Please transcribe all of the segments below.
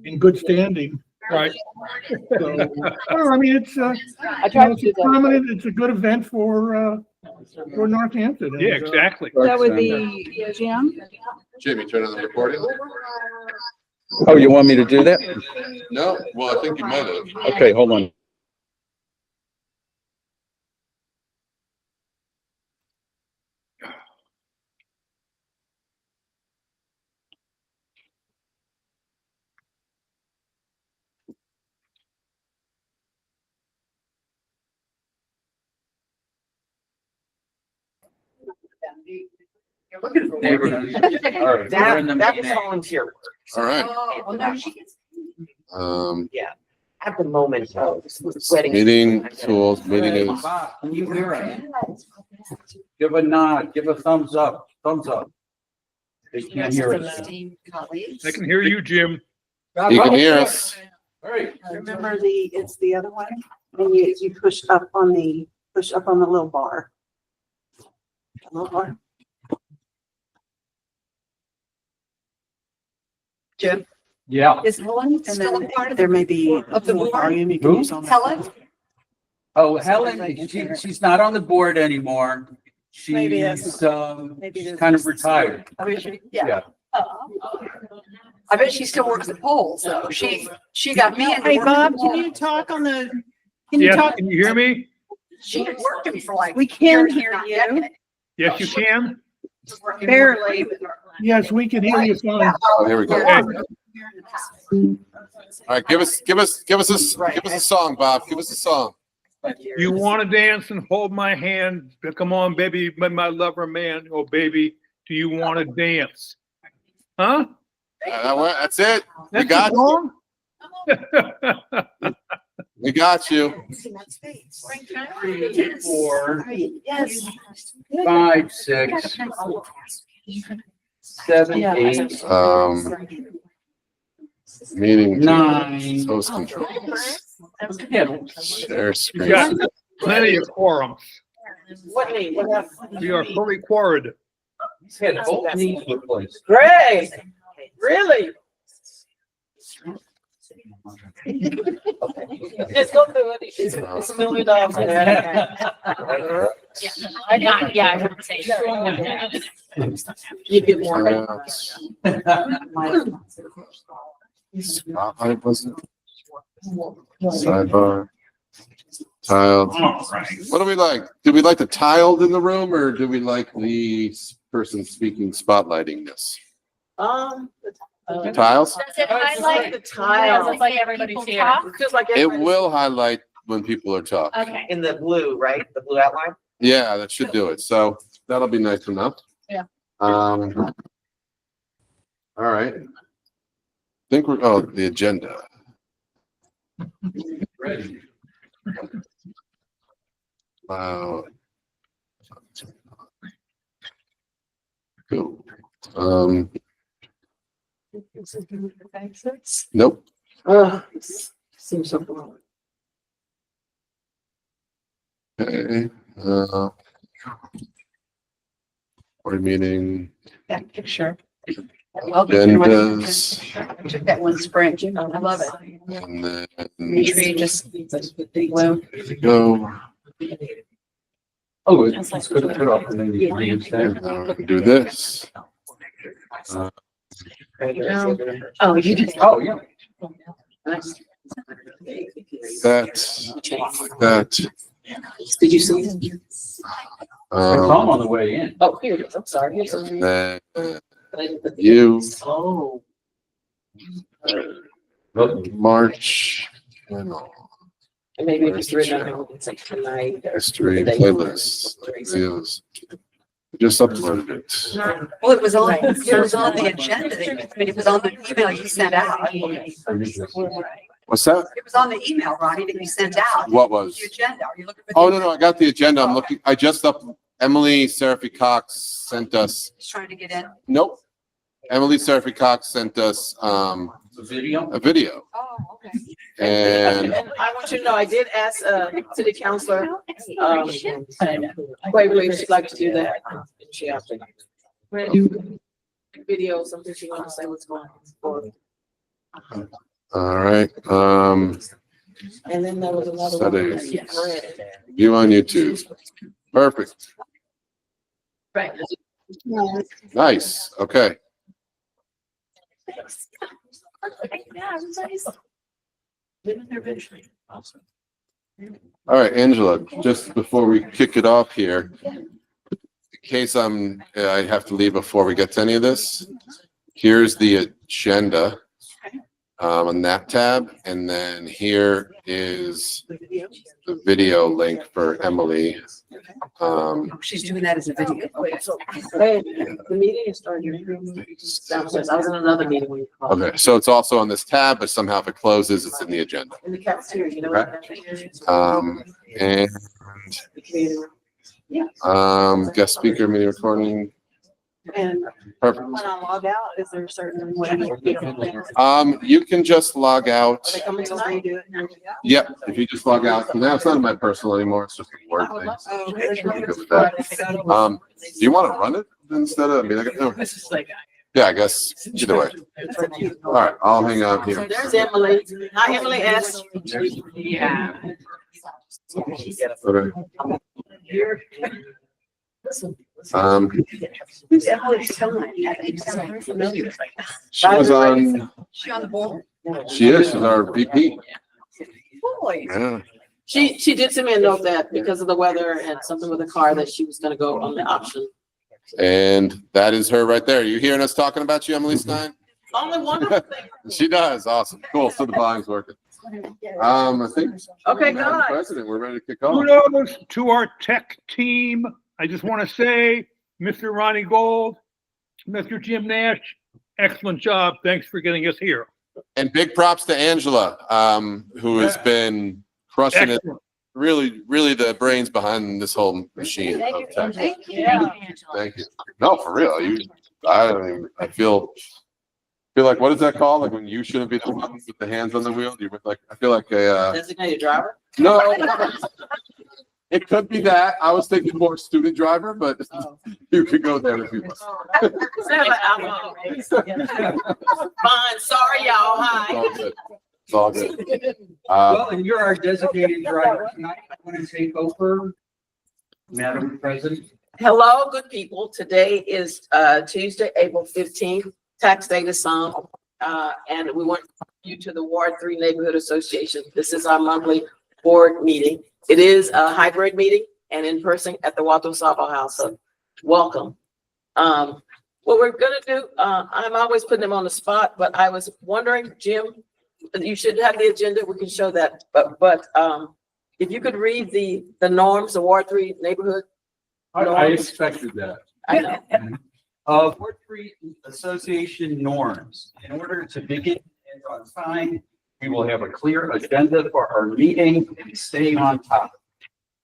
in good standing. Right. So, well, I mean, it's, prominent, it's a good event for Northampton. And, Yeah, exactly. That would be Jim. Jimmy, turn on the recording. Oh, you want me to do that? No, well, I think you might have. Okay, hold on. That's volunteer work. All right. At the moment, wedding. Meeting tools, meeting is, Can you hear it? Give a nod, give a thumbs up, thumbs up. They can't hear it. I can hear you, Jim. you can hear us. Remember it's the other one? And you push up on the little bar. Little bar. Jim, Yeah. is Helen And still a then part of there the, may be of the more board? volume you can Who? use on that. Helen? Oh, Helen, she's not on the board anymore. Maybe that's She's, maybe she's that's- kind of retired. I mean, yeah. Yeah. I bet she still works at polls, though. She got me. into Hey, working Bob, at can you polls. talk on the, can you Yeah, talk? can you hear me? She had worked with me for like. We can years, hear not you. decades. Yes, you can. Working Barely. with her. yes, we can hear you fine. Oh, here we go. Okay. All right, give us a song, Bob. Give us a song. You want to dance and hold my hand? Come on, baby, my lover man. Oh, baby, do you want to dance? Huh? That's it. We That's got the you. song? We got you. 3, 4, Yes. 5, 6, 7, 8, Meeting 9. host controls. Yeah. Share You screen. got plenty of quorum. What happened? We are fully quarried. Had both knees replaced. Great, really? Just go through it. It's $1 million. I heard her say. You get more. Spotlight was it? Sidebar. Tiled. All right. What do we like? Do we like the tiled in the room or do we like the person speaking spotlighting this? Tiles? Does it highlight The tile. Does it like everybody's here? Feels like It everybody's will highlight when people are talking. Okay. in the blue, right? The blue outline? Yeah, that should do it. So that'll be nice enough. Yeah. All right. Think we're, the agenda. Ready. Wow. Cool. Nope. Seems so cool. Okay. Board meeting. That picture. Agendas. Took that one sprint. I love it. And then Tree just blew. there we go. Oh, it's good to put off and then you And now we can do this. Oh, you just. Oh, yeah. That. Did you see it? It's on the way in. Oh, here it is. I'm sorry. And then you, Oh. March, And maybe if it's written on it, it's like tonight. history, playlist, reviews. Just uploaded it. Well, it was on the agenda. I mean, it was on the email you sent out. What's that? It was on the email, Ronnie, that you sent out. What was? The agenda. Are you looking for? Oh, no, I got the agenda. I'm looking, I just Emily Seraphy Cox sent us, Just trying to get in. nope. Emily Seraphy Cox sent us, The video? a video Oh, okay. and And I want you to know, I did ask, city councilor, Waverly, if she'd like to do that. She asked. Video, something she wants to say what's going on. All right, And then there was another one. Settings. Yes. view on YouTube. Perfect. Right. Nice. Okay. Yeah, everybody's living their vision. All right, Angela, just before we kick it off here, in case I have to leave before we get to any of this, here's the agenda on that tab, and then here is the video link for Emily. She's doing that as a video. Hey, the meeting is starting. Downstairs. I was in another meeting when you called. Okay, so it's also on this tab, but somehow if it closes, it's in the agenda. In the cafeteria, you know what the cafeteria is? And The community room. guest speaker, meeting recording. And Perfect. when I log out, is there a certain way? You can just log out. Are they coming to redo it? Yep, if you just log out, now it's not my personal anymore, it's just a word thing. Oh, Good with that. Do you want to run it instead of, I mean, This is like. yeah, I guess, either way. All right, I'll hang out here. There's Emily. Hi, Emily S. Yeah. Okay. Who's Emily's son? I'm very familiar. She was on, She on the board? she is, she's our VP. Boy. Yeah. She did send me a note that because of the weather and something with the car that she was gonna go on the option. And that is her right there. You hearing us talking about you, Emily Stein? Only wonderful thing. She does, awesome, cool, so the volume's working. I think. Okay, Madam guys. President, we're ready to kick off. Kudos to our tech team. I just want to say, Mr. Ronnie Gold, Mr. Jim Nash, excellent job. Thanks for getting us here. And big props to Angela, who has been crushing it. Excellent. Really the brains behind this whole machine of tech. Thank you. Thank you. No, for real. I feel like, what is that called? Like when you shouldn't be the one with the hands on the wheel? You're like, I feel like Designated driver. no, it could be that. I was thinking more student driver, but you could go there if you want. Fine, sorry, y'all. Hi. It's all good. Well, and you're our designated driver tonight. I want to take over, Madam President. Hello, good people. Today is Tuesday, April 15th. Tax day to some. And we want you to the Ward 3 Neighborhood Association. This is our monthly board meeting. It is a hybrid meeting and in person at the Walter Sabo House. So welcome. What we're gonna do, I'm always putting them on the spot, but I was wondering, Jim, you should have the agenda. We can show that. But if you could read the norms, the Ward 3 Neighborhood. I expected that. I know. Ward 3 Association norms. In order to begin and on time, we will have a clear agenda for our meeting and stay on topic.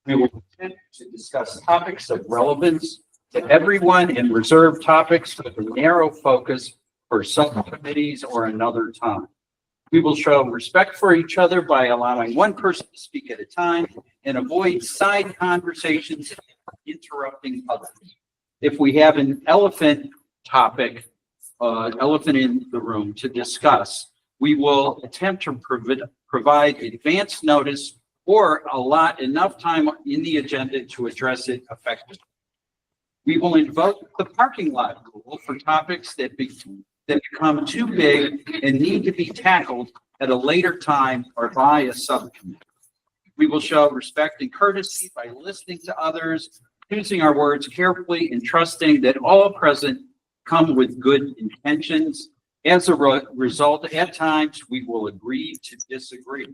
We will attempt to discuss topics of relevance to everyone and reserve topics with a narrow focus for subcommittees or another time. We will show respect for each other by allowing one person to speak at a time and avoid side conversations interrupting others. If we have an elephant topic, elephant in the room to discuss, we will attempt to provide advance notice or allot enough time in the agenda to address it effectively. We will invoke the parking lot rule for topics that become too big and need to be tackled at a later time or by a subcommittee. We will show respect and courtesy by listening to others, choosing our words carefully, and trusting that all present come with good intentions. As a result, at times, we will agree to disagree.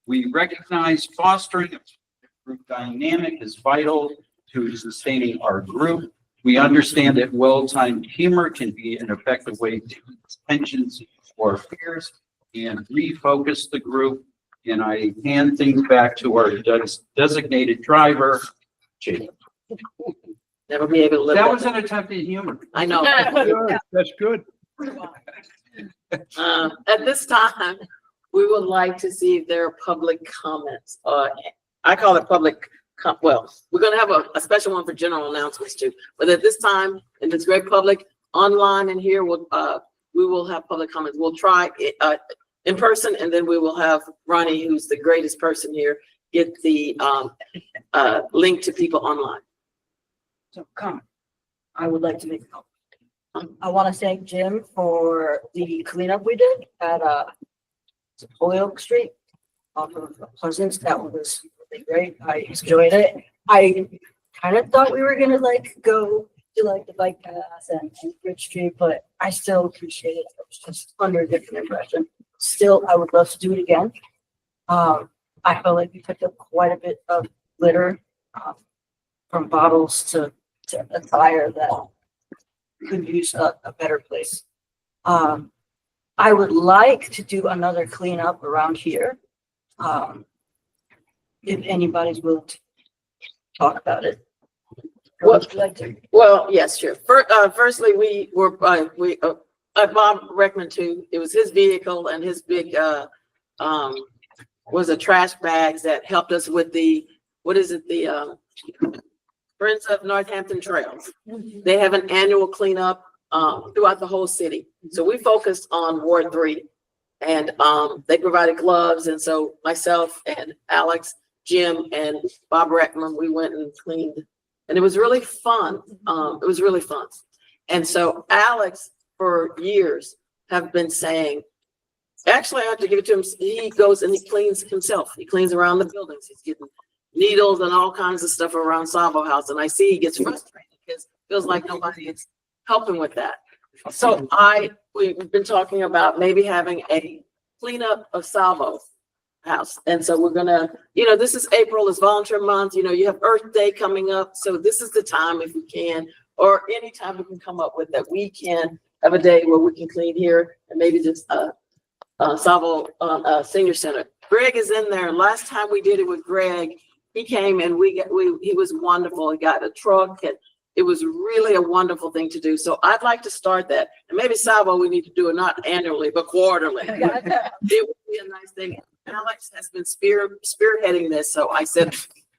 We recognize fostering a group dynamic is vital to sustaining our group. We understand that well-timed humor can be an effective way to ease tensions or fears and refocus the group. And I hand things back to our designated driver, Jacob. Never be able to live. That was an attempt at humor. I know. Good. That's good. At this time, we would like to see if there are public comments. I call it public, well, we're gonna have a special one for general announcements too. But at this time, in this great public, online and here, we will have public comments. We'll try it, in person, and then we will have Ronnie, who's the greatest person here, get the, link to people online. So comment. I would like to make a comment. I want to thank Jim for the cleanup we did at Holyoke Street off of Pleasant. That was really great. I enjoyed it. I kind of thought we were gonna like go to like the bike path and Bridge Street, but I still appreciate it. It was just under a different impression. Still, I would love to do it again. I felt like we picked up quite a bit of litter, from bottles to a tire that could use a better place. I would like to do another cleanup around here. If anybody's willing to talk about it. What would you like to? Well, yes, sure. Firstly, we were, Bob Reckman too. It was his vehicle and his big, was a trash bags that helped us with the, what is it? The, Friends of Northampton Trails. They have an annual cleanup, throughout the whole city. So we focused on Ward 3 and, they provided gloves. And so myself and Alex, Jim and Bob Reckman, we went and cleaned. And it was really fun. It was really fun. And so Alex, for years, have been saying, actually, I have to give it to him. He goes and he cleans himself. He cleans around the buildings. He's getting needles and all kinds of stuff around Savo House. And I see he gets frustrated because it feels like nobody is helping with that. So we've been talking about maybe having a cleanup of Savo House. And so we're gonna, this is April, it's volunteer month, you have Earth Day coming up. So this is the time, if we can, or anytime we can come up with that, we can have a day where we can clean here and maybe just Savo Senior Center. Greg is in there. Last time we did it with Greg, he came and he was wonderful. He got a truck and it was really a wonderful thing to do. So I'd like to start that. And maybe Savo, we need to do it not annually, but quarterly. It would be a nice thing. Alex has been spearheading this. So I said,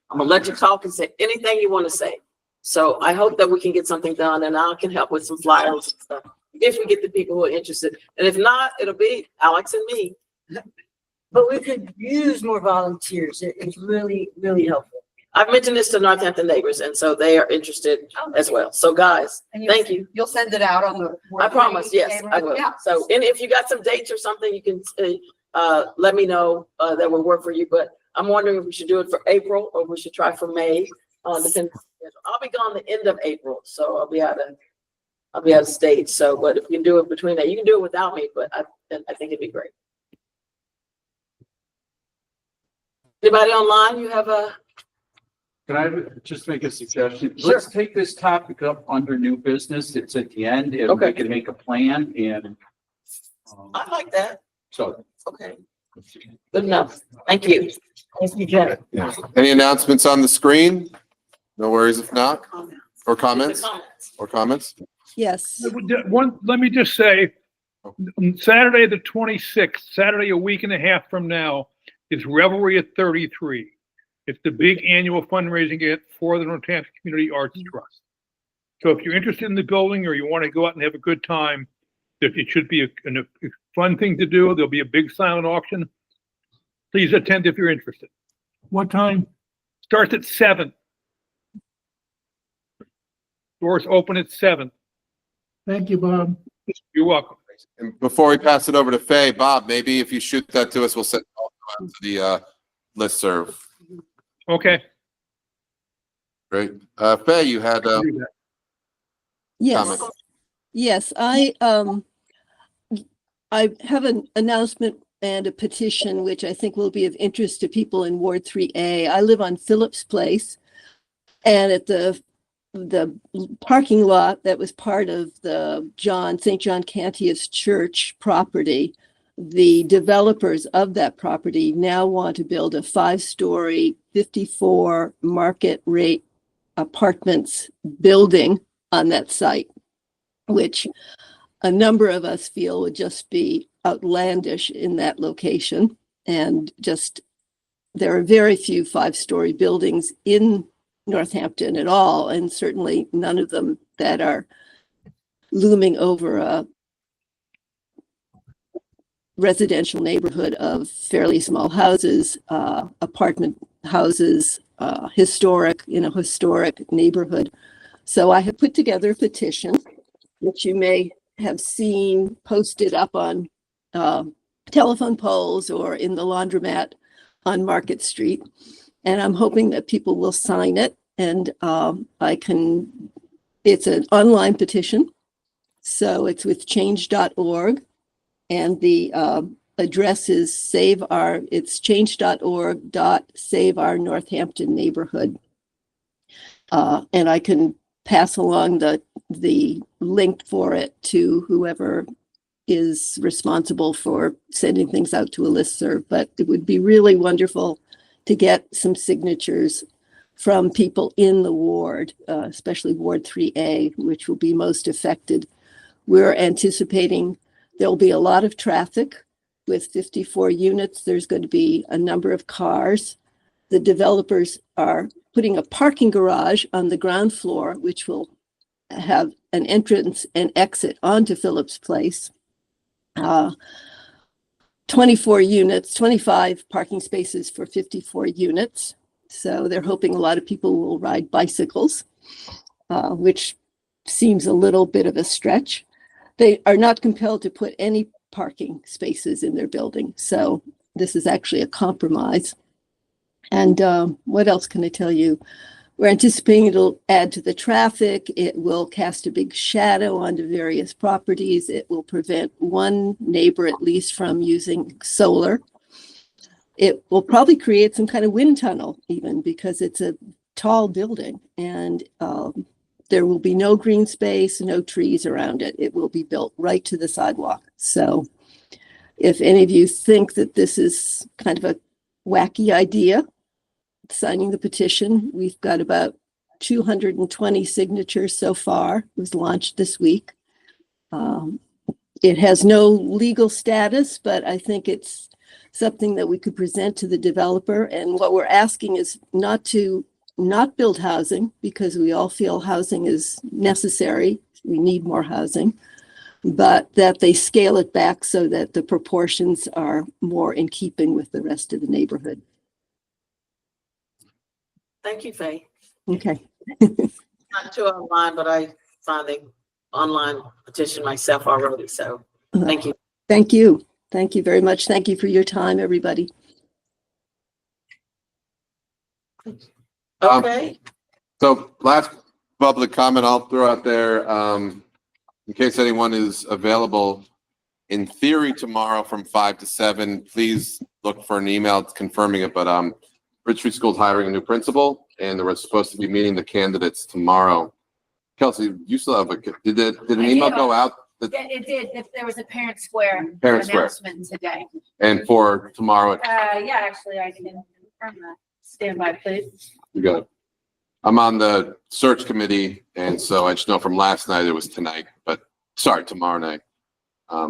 I'm gonna let you talk and say anything you want to say. So I hope that we can get something done and I can help with some flyers and stuff if we get the people who are interested. And if not, it'll be Alex and me. But we could use more volunteers. It's really, really helpful. I've mentioned this to Northampton neighbors and so they are interested as well. So guys, thank you. You'll send it out on the. I promise. Yes, I will. Yeah. So, and if you got some dates or something, you can let me know that will work for you. But I'm wondering if we should do it for April or we should try for May. Depending. I'll be gone the end of April, so I'll be out of state. So, but if you can do it between that, you can do it without me. But I think it'd be great. Anybody online? You have a. Can I just make a suggestion? Sure. Let's take this topic up under new business. It's at the end and Okay. we can make a plan and. I like that. So. Okay. Good enough. Thank you. Thank you, Jen. Yeah. Any announcements on the screen? No worries if not, or comments, or comments? Yes. Let me just say, Saturday, the 26th, Saturday, a week and a half from now, is Revelry at 33. It's the big annual fundraising event for the Northampton Community Arts Trust. So if you're interested in the building or you want to go out and have a good time, it should be a fun thing to do. There'll be a big silent auction. Please attend if you're interested. What time? Starts at 7. Doors open at 7. Thank you, Bob. You're welcome. And before we pass it over to Faye, Bob, maybe if you shoot that to us, we'll send it out to the listserv. Okay. Great. Faye, you had Yes. comment. Yes, I have an announcement and a petition, which I think will be of interest to people in Ward 3A. I live on Phillips Place, and at the parking lot that was part of the St. John Cantius Church property, the developers of that property now want to build a 5-story, 54 market rate apartments building on that site, which a number of us feel would just be outlandish in that location. And just, there are very few 5-story buildings in Northampton at all, and certainly none of them that are looming over a residential neighborhood of fairly small houses, apartment houses, historic neighborhood. So I have put together a petition, which you may have seen posted up on telephone poles or in the laundromat on Market Street. And I'm hoping that people will sign it. And it's an online petition. So it's with change.org. And the address is it's change.org.save our Northampton neighborhood. And I can pass along the link for it to whoever is responsible for sending things out to a listserv. But it would be really wonderful to get some signatures from people in the ward, especially Ward 3A, which will be most affected. We're anticipating there'll be a lot of traffic with 54 units. There's going to be a number of cars. The developers are putting a parking garage on the ground floor, which will have an entrance and exit onto Phillips Place. 24 units, 25 parking spaces for 54 units. So they're hoping a lot of people will ride bicycles, which seems a little bit of a stretch. They are not compelled to put any parking spaces in their building. So this is actually a compromise. And what else can I tell you? We're anticipating it'll add to the traffic. It will cast a big shadow onto various properties. It will prevent one neighbor at least from using solar. It will probably create some kind of wind tunnel even because it's a tall building and there will be no green space, no trees around it. It will be built right to the sidewalk. So if any of you think that this is kind of a wacky idea, signing the petition, we've got about 220 signatures so far. It was launched this week. It has no legal status, but I think it's something that we could present to the developer. And what we're asking is not to not build housing because we all feel housing is necessary. We need more housing, but that they scale it back so that the proportions are more in keeping with the rest of the neighborhood. Thank you, Faye. Okay. Not too online, but I signed the online petition myself already, so thank you. Thank you. Thank you very much. Thank you for your time, everybody. Okay, So last public comment I'll throw out there, in case anyone is available, in theory tomorrow from 5 to 7, please look for an email confirming it, but Bridge Street School's hiring a new principal and we're supposed to be meeting the candidates tomorrow. Kelsey, you still have did an email go out? Yeah, it did. There was a Parent Square Parent Square. announcement today. And for tomorrow, Yeah, actually, I can confirm that. Stand by, please. you got it. I'm on the search committee, and so I just know from last night it was tonight, but sorry, tomorrow night. I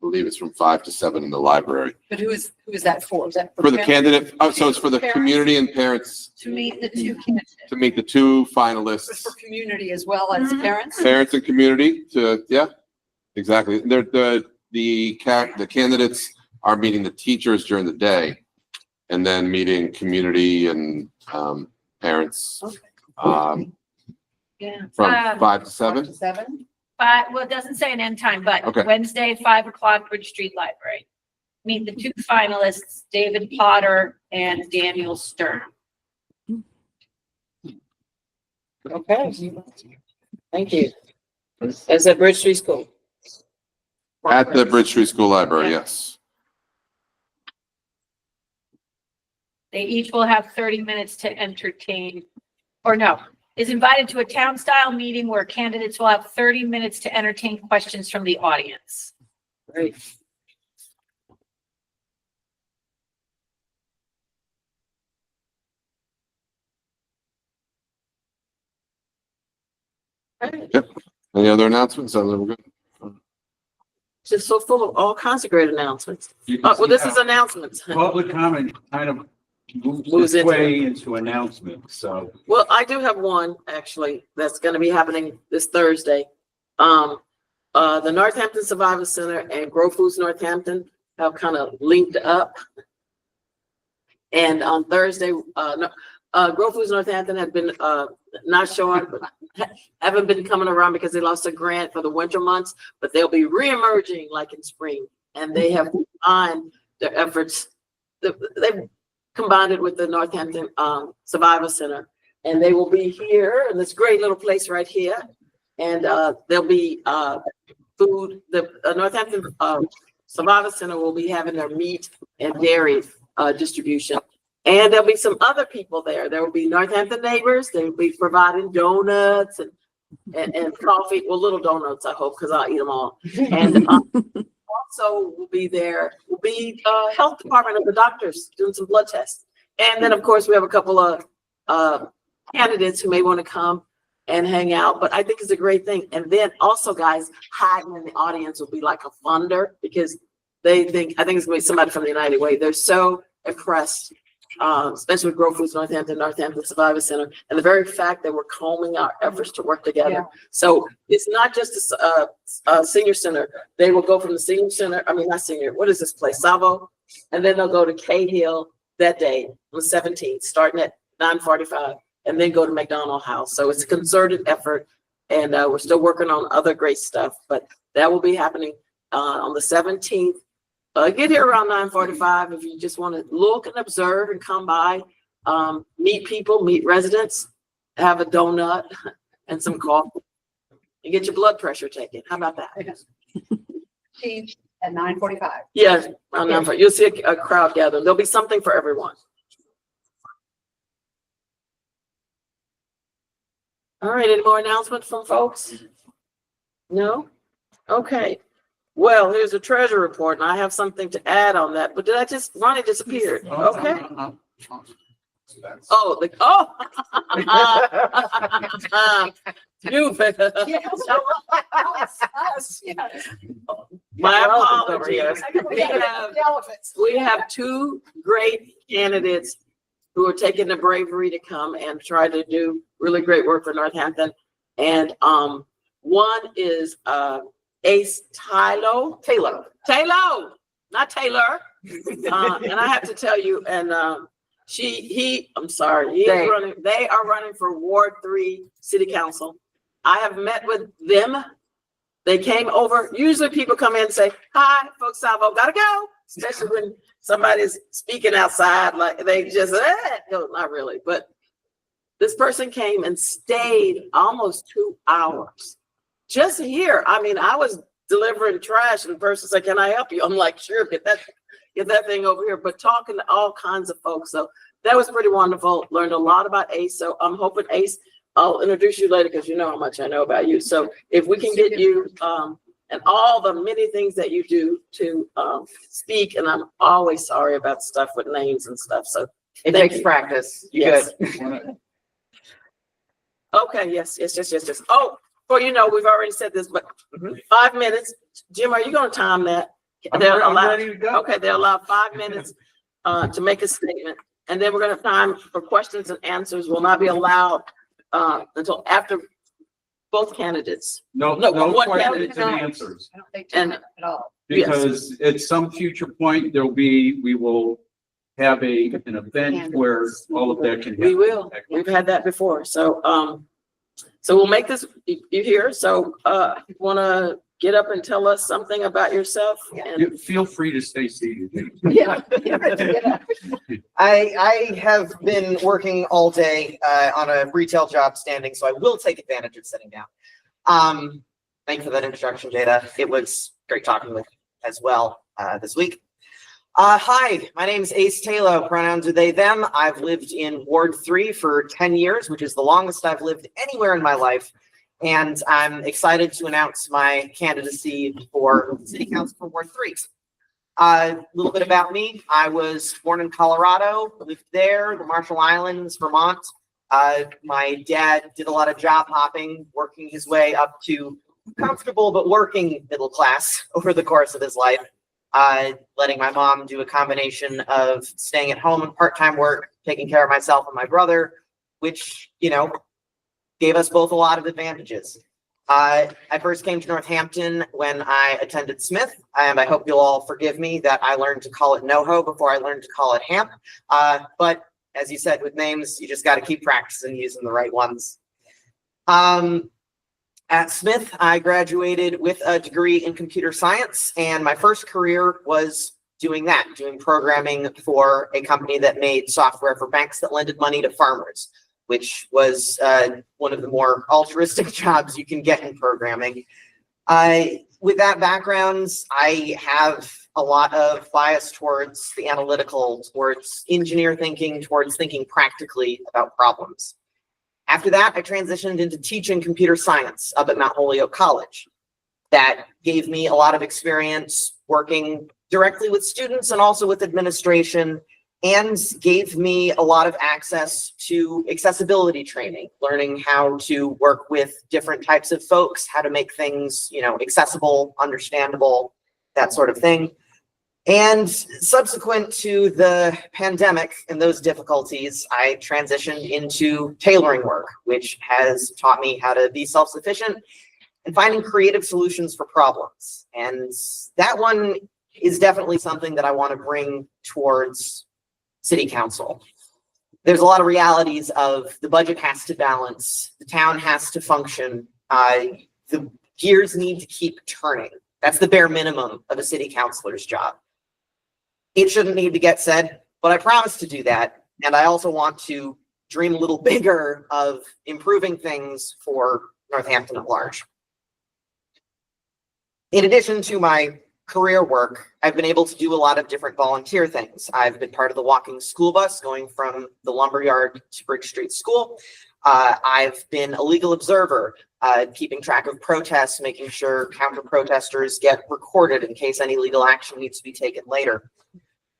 believe it's from 5 to 7 in the library. But who is that for? Is that For the parents? candidate, so it's for the community and parents To meet the two candidates, to meet the two but finalists, for community as well as parents? parents and community yeah, exactly. The candidates are meeting the teachers during the day and then meeting community and, parents, Yeah. from 5 to 7. 7? Well, it doesn't say an end time, but Okay. Wednesday at 5 o'clock, Bridge Street Library. Meet the two finalists, David Potter and Daniel Stern. okay. Thank you. Is at Bridge Street School? At the Bridge Street School Library, yes. They each will have 30 minutes to entertain, or no, is invited to a town-style meeting where candidates will have 30 minutes to entertain questions from the audience. Great. Okay. Any other announcements? Sounds like we're good. Just so full of all kinds of great announcements. You can Well, see this how is announcements. Public comment kind of moves Moves its into way into announcements, so. Well, I do have one actually that's going to be happening this Thursday. the Northampton Survivor Center and Grow Foods Northampton have kind of linked up. And on Thursday, Grow Foods Northampton have been, not showing, haven't been coming around because they lost a grant for the winter months, but they'll be reemerging like in spring. And they have combined their efforts. They've combined it with the Northampton Survivor Center. And they will be here in this great little place right here. And there'll be food. The Northampton Survivor Center will be having their meat and dairy distribution. And there'll be some other people there. There will be Northampton neighbors. They will be providing donuts and coffee. Well, little donuts, I hope, because I'll eat them all. And also will be health department of the doctors doing some blood tests. And then, of course, we have a couple of candidates who may want to come and hang out. But I think it's a great thing. And then also, guys, hiding in the audience will be like a funder because I think it's going to be somebody from the United Way. They're so impressed. Especially with Grow Foods Northampton Survivor Center, and the very fact that we're combing our efforts to work together. Yeah. So it's not just a senior center. They will go from the senior center, not senior, what is this place, Savo? And then they'll go to Cahill that day on the 17th, starting at 9:45, and then go to McDonald House. So it's a concerted effort, and we're still working on other great stuff, but that will be happening on the 17th. Get here around 9:45 if you just want to look and observe and come by, meet people, meet residents, have a donut and some coffee, and get your blood pressure taken. How about that? At 9:45. Yes, around 9:45. You'll see a crowd gathering. There'll be something for everyone. All right, any more announcements from folks? No? Okay. Well, here's a treasure report, and I have something to add on that. But Ronnie disappeared. Okay. My apologies. We have two great candidates who are taking the bravery to come and try to do really great work for Northampton. And one is Ace Taylor, not Taylor. And I have to tell you, and they are running for Ward 3 City Council. I have met with them. They came over. Usually people come in and say, hi, folks, Salvo, gotta go. Especially when somebody's speaking outside, like they just, no, not really. But this person came and stayed almost 2 hours. Just here. I was delivering trash and the person said, can I help you? I'm like, sure, get that thing over here. But talking to all kinds of folks. So that was pretty wonderful. Learned a lot about Ace. So I'm hoping Ace, I'll introduce you later because you know how much I know about you. So if we can get you and all the many things that you do to speak, and I'm always sorry about stuff with names and stuff. So it takes practice. Yes. Good. Okay, yes. Oh, well, we've already said this, but 5 minutes. Jim, are you going to time that? I'm ready to go. Okay, they'll allow 5 minutes to make a statement, and then we're going to time for questions and answers. Will not be allowed until after both candidates. No what questions and candidate? answers. I don't think And- at all. Because at some future point, we will have an event where all of that can happen. We will. We've had that before. So, so we'll make this, you here. So, you want to get up and tell us something about yourself? And You feel free to stay seated. Yeah. I have been working all day on a retail job standing, so I will take advantage of sitting down. Thank you for that introduction, Jada. It was great talking with you as well this week. Hi, my name is Ace Taylor. Pronouns are they, them. I've lived in Ward 3 for 10 years, which is the longest I've lived anywhere in my life. And I'm excited to announce my candidacy for City Council for Ward 3. A little bit about me. I was born in Colorado, lived there, the Marshall Islands, Vermont. My dad did a lot of job hopping, working his way up to comfortable but working middle class over the course of his life. Letting my mom do a combination of staying at home and part-time work, taking care of myself and my brother, which, gave us both a lot of advantages. I first came to Northampton when I attended Smith, and I hope you'll all forgive me that I learned to call it NoHo before I learned to call it Hamp. But as you said, with names, you just got to keep practicing using the right ones. At Smith, I graduated with a degree in computer science, and my first career was doing that, doing programming for a company that made software for banks that lended money to farmers, which was one of the more altruistic jobs you can get in programming. With that background, I have a lot of bias towards the analytical, towards engineer thinking, towards thinking practically about problems. After that, I transitioned into teaching computer science up at Mount Holyoke College. That gave me a lot of experience working directly with students and also with administration, and gave me a lot of access to accessibility training, learning how to work with different types of folks, how to make things, accessible, understandable, that sort of thing. And subsequent to the pandemic and those difficulties, I transitioned into tailoring work, which has taught me how to be self-sufficient and finding creative solutions for problems. And that one is definitely something that I want to bring towards City Council. There's a lot of realities of the budget has to balance, the town has to function, the gears need to keep turning. That's the bare minimum of a city councilor's job. It shouldn't need to get said, but I promise to do that. And I also want to dream a little bigger of improving things for Northampton at large. In addition to my career work, I've been able to do a lot of different volunteer things. I've been part of the walking school bus going from the lumberyard to Bridge Street School. I've been a legal observer, keeping track of protests, making sure counter protesters get recorded in case any legal action needs to be taken later.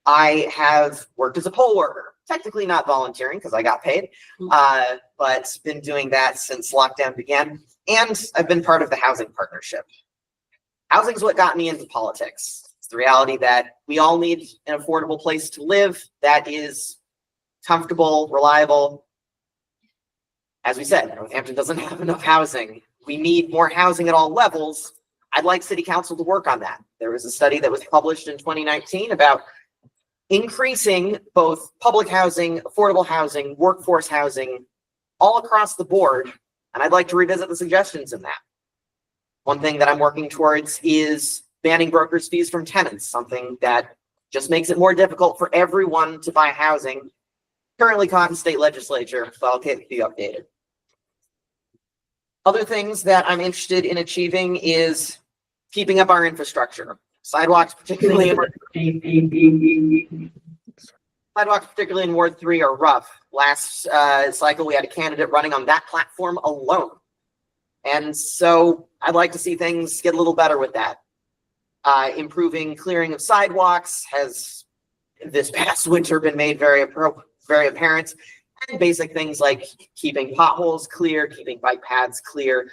I have worked as a poll worker, technically not volunteering because I got paid, but been doing that since lockdown began. And I've been part of the housing partnership. Housing is what got me into politics. It's the reality that we all need an affordable place to live that is comfortable, reliable. As we said, Northampton doesn't have enough housing. We need more housing at all levels. I'd like City Council to work on that. There was a study that was published in 2019 about increasing both public housing, affordable housing, workforce housing, all across the board. And I'd like to revisit the suggestions in that. One thing that I'm working towards is banning brokers' fees from tenants, something that just makes it more difficult for everyone to buy housing. Currently caught in state legislature, so I'll keep you updated. Other things that I'm interested in achieving is keeping up our infrastructure. Sidewalks, particularly in Ward 3 are rough. Last cycle, we had a candidate running on that platform alone. And so I'd like to see things get a little better with that. Improving clearing of sidewalks has this past winter been made very apparent. And basic things like keeping potholes clear, keeping bike paths clear,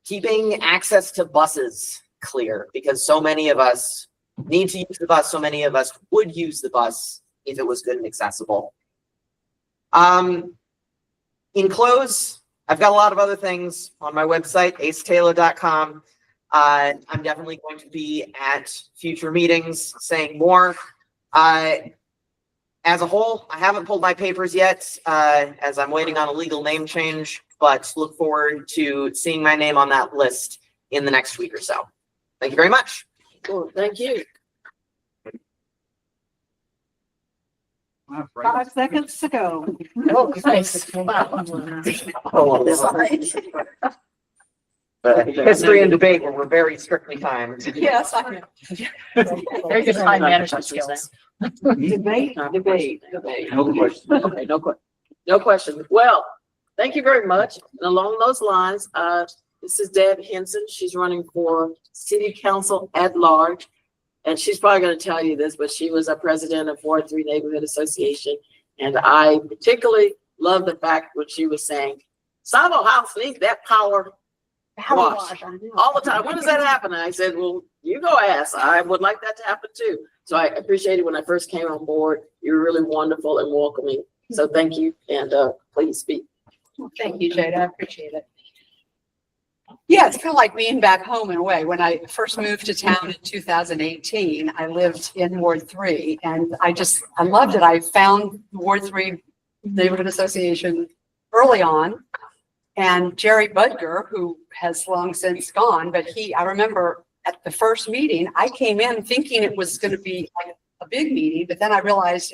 keeping access to buses clear, because so many of us need to use the bus. So many of us would use the bus if it was good and accessible. In close, I've got a lot of other things on my website, acetaylor.com. I'm definitely going to be at future meetings saying more. As a whole, I haven't pulled my papers yet, as I'm waiting on a legal name change, but look forward to seeing my name on that list in the next week or so. Thank you very much. Cool, thank you. 5 seconds to go. Oh, nice. Wow. History and debate were very strictly timed. Yes, I know. Very good time management skills. Debate. No question. Okay, no question. Well, thank you very much. And along those lines, this is Deb Henson. She's running for City Council at large. And she's probably going to tell you this, but she was a president of Ward 3 Neighborhood Association. And I particularly love the fact what she was saying. Silo House needs that power wash all the time. When does that happen? And I said, well, you go ask. I would like that to happen too. So I appreciated when I first came on board. You were really wonderful and welcoming. So thank you. And please speak. Thank you, Jada. I appreciate it. Yeah, it's kind of like being back home in a way. When I first moved to town in 2018, I lived in Ward 3 and I loved it. I found Ward 3 Neighborhood Association early on. And Jerry Budger, who has long since gone, but I remember at the first meeting, I came in thinking it was going to be like a big meeting, but then I realized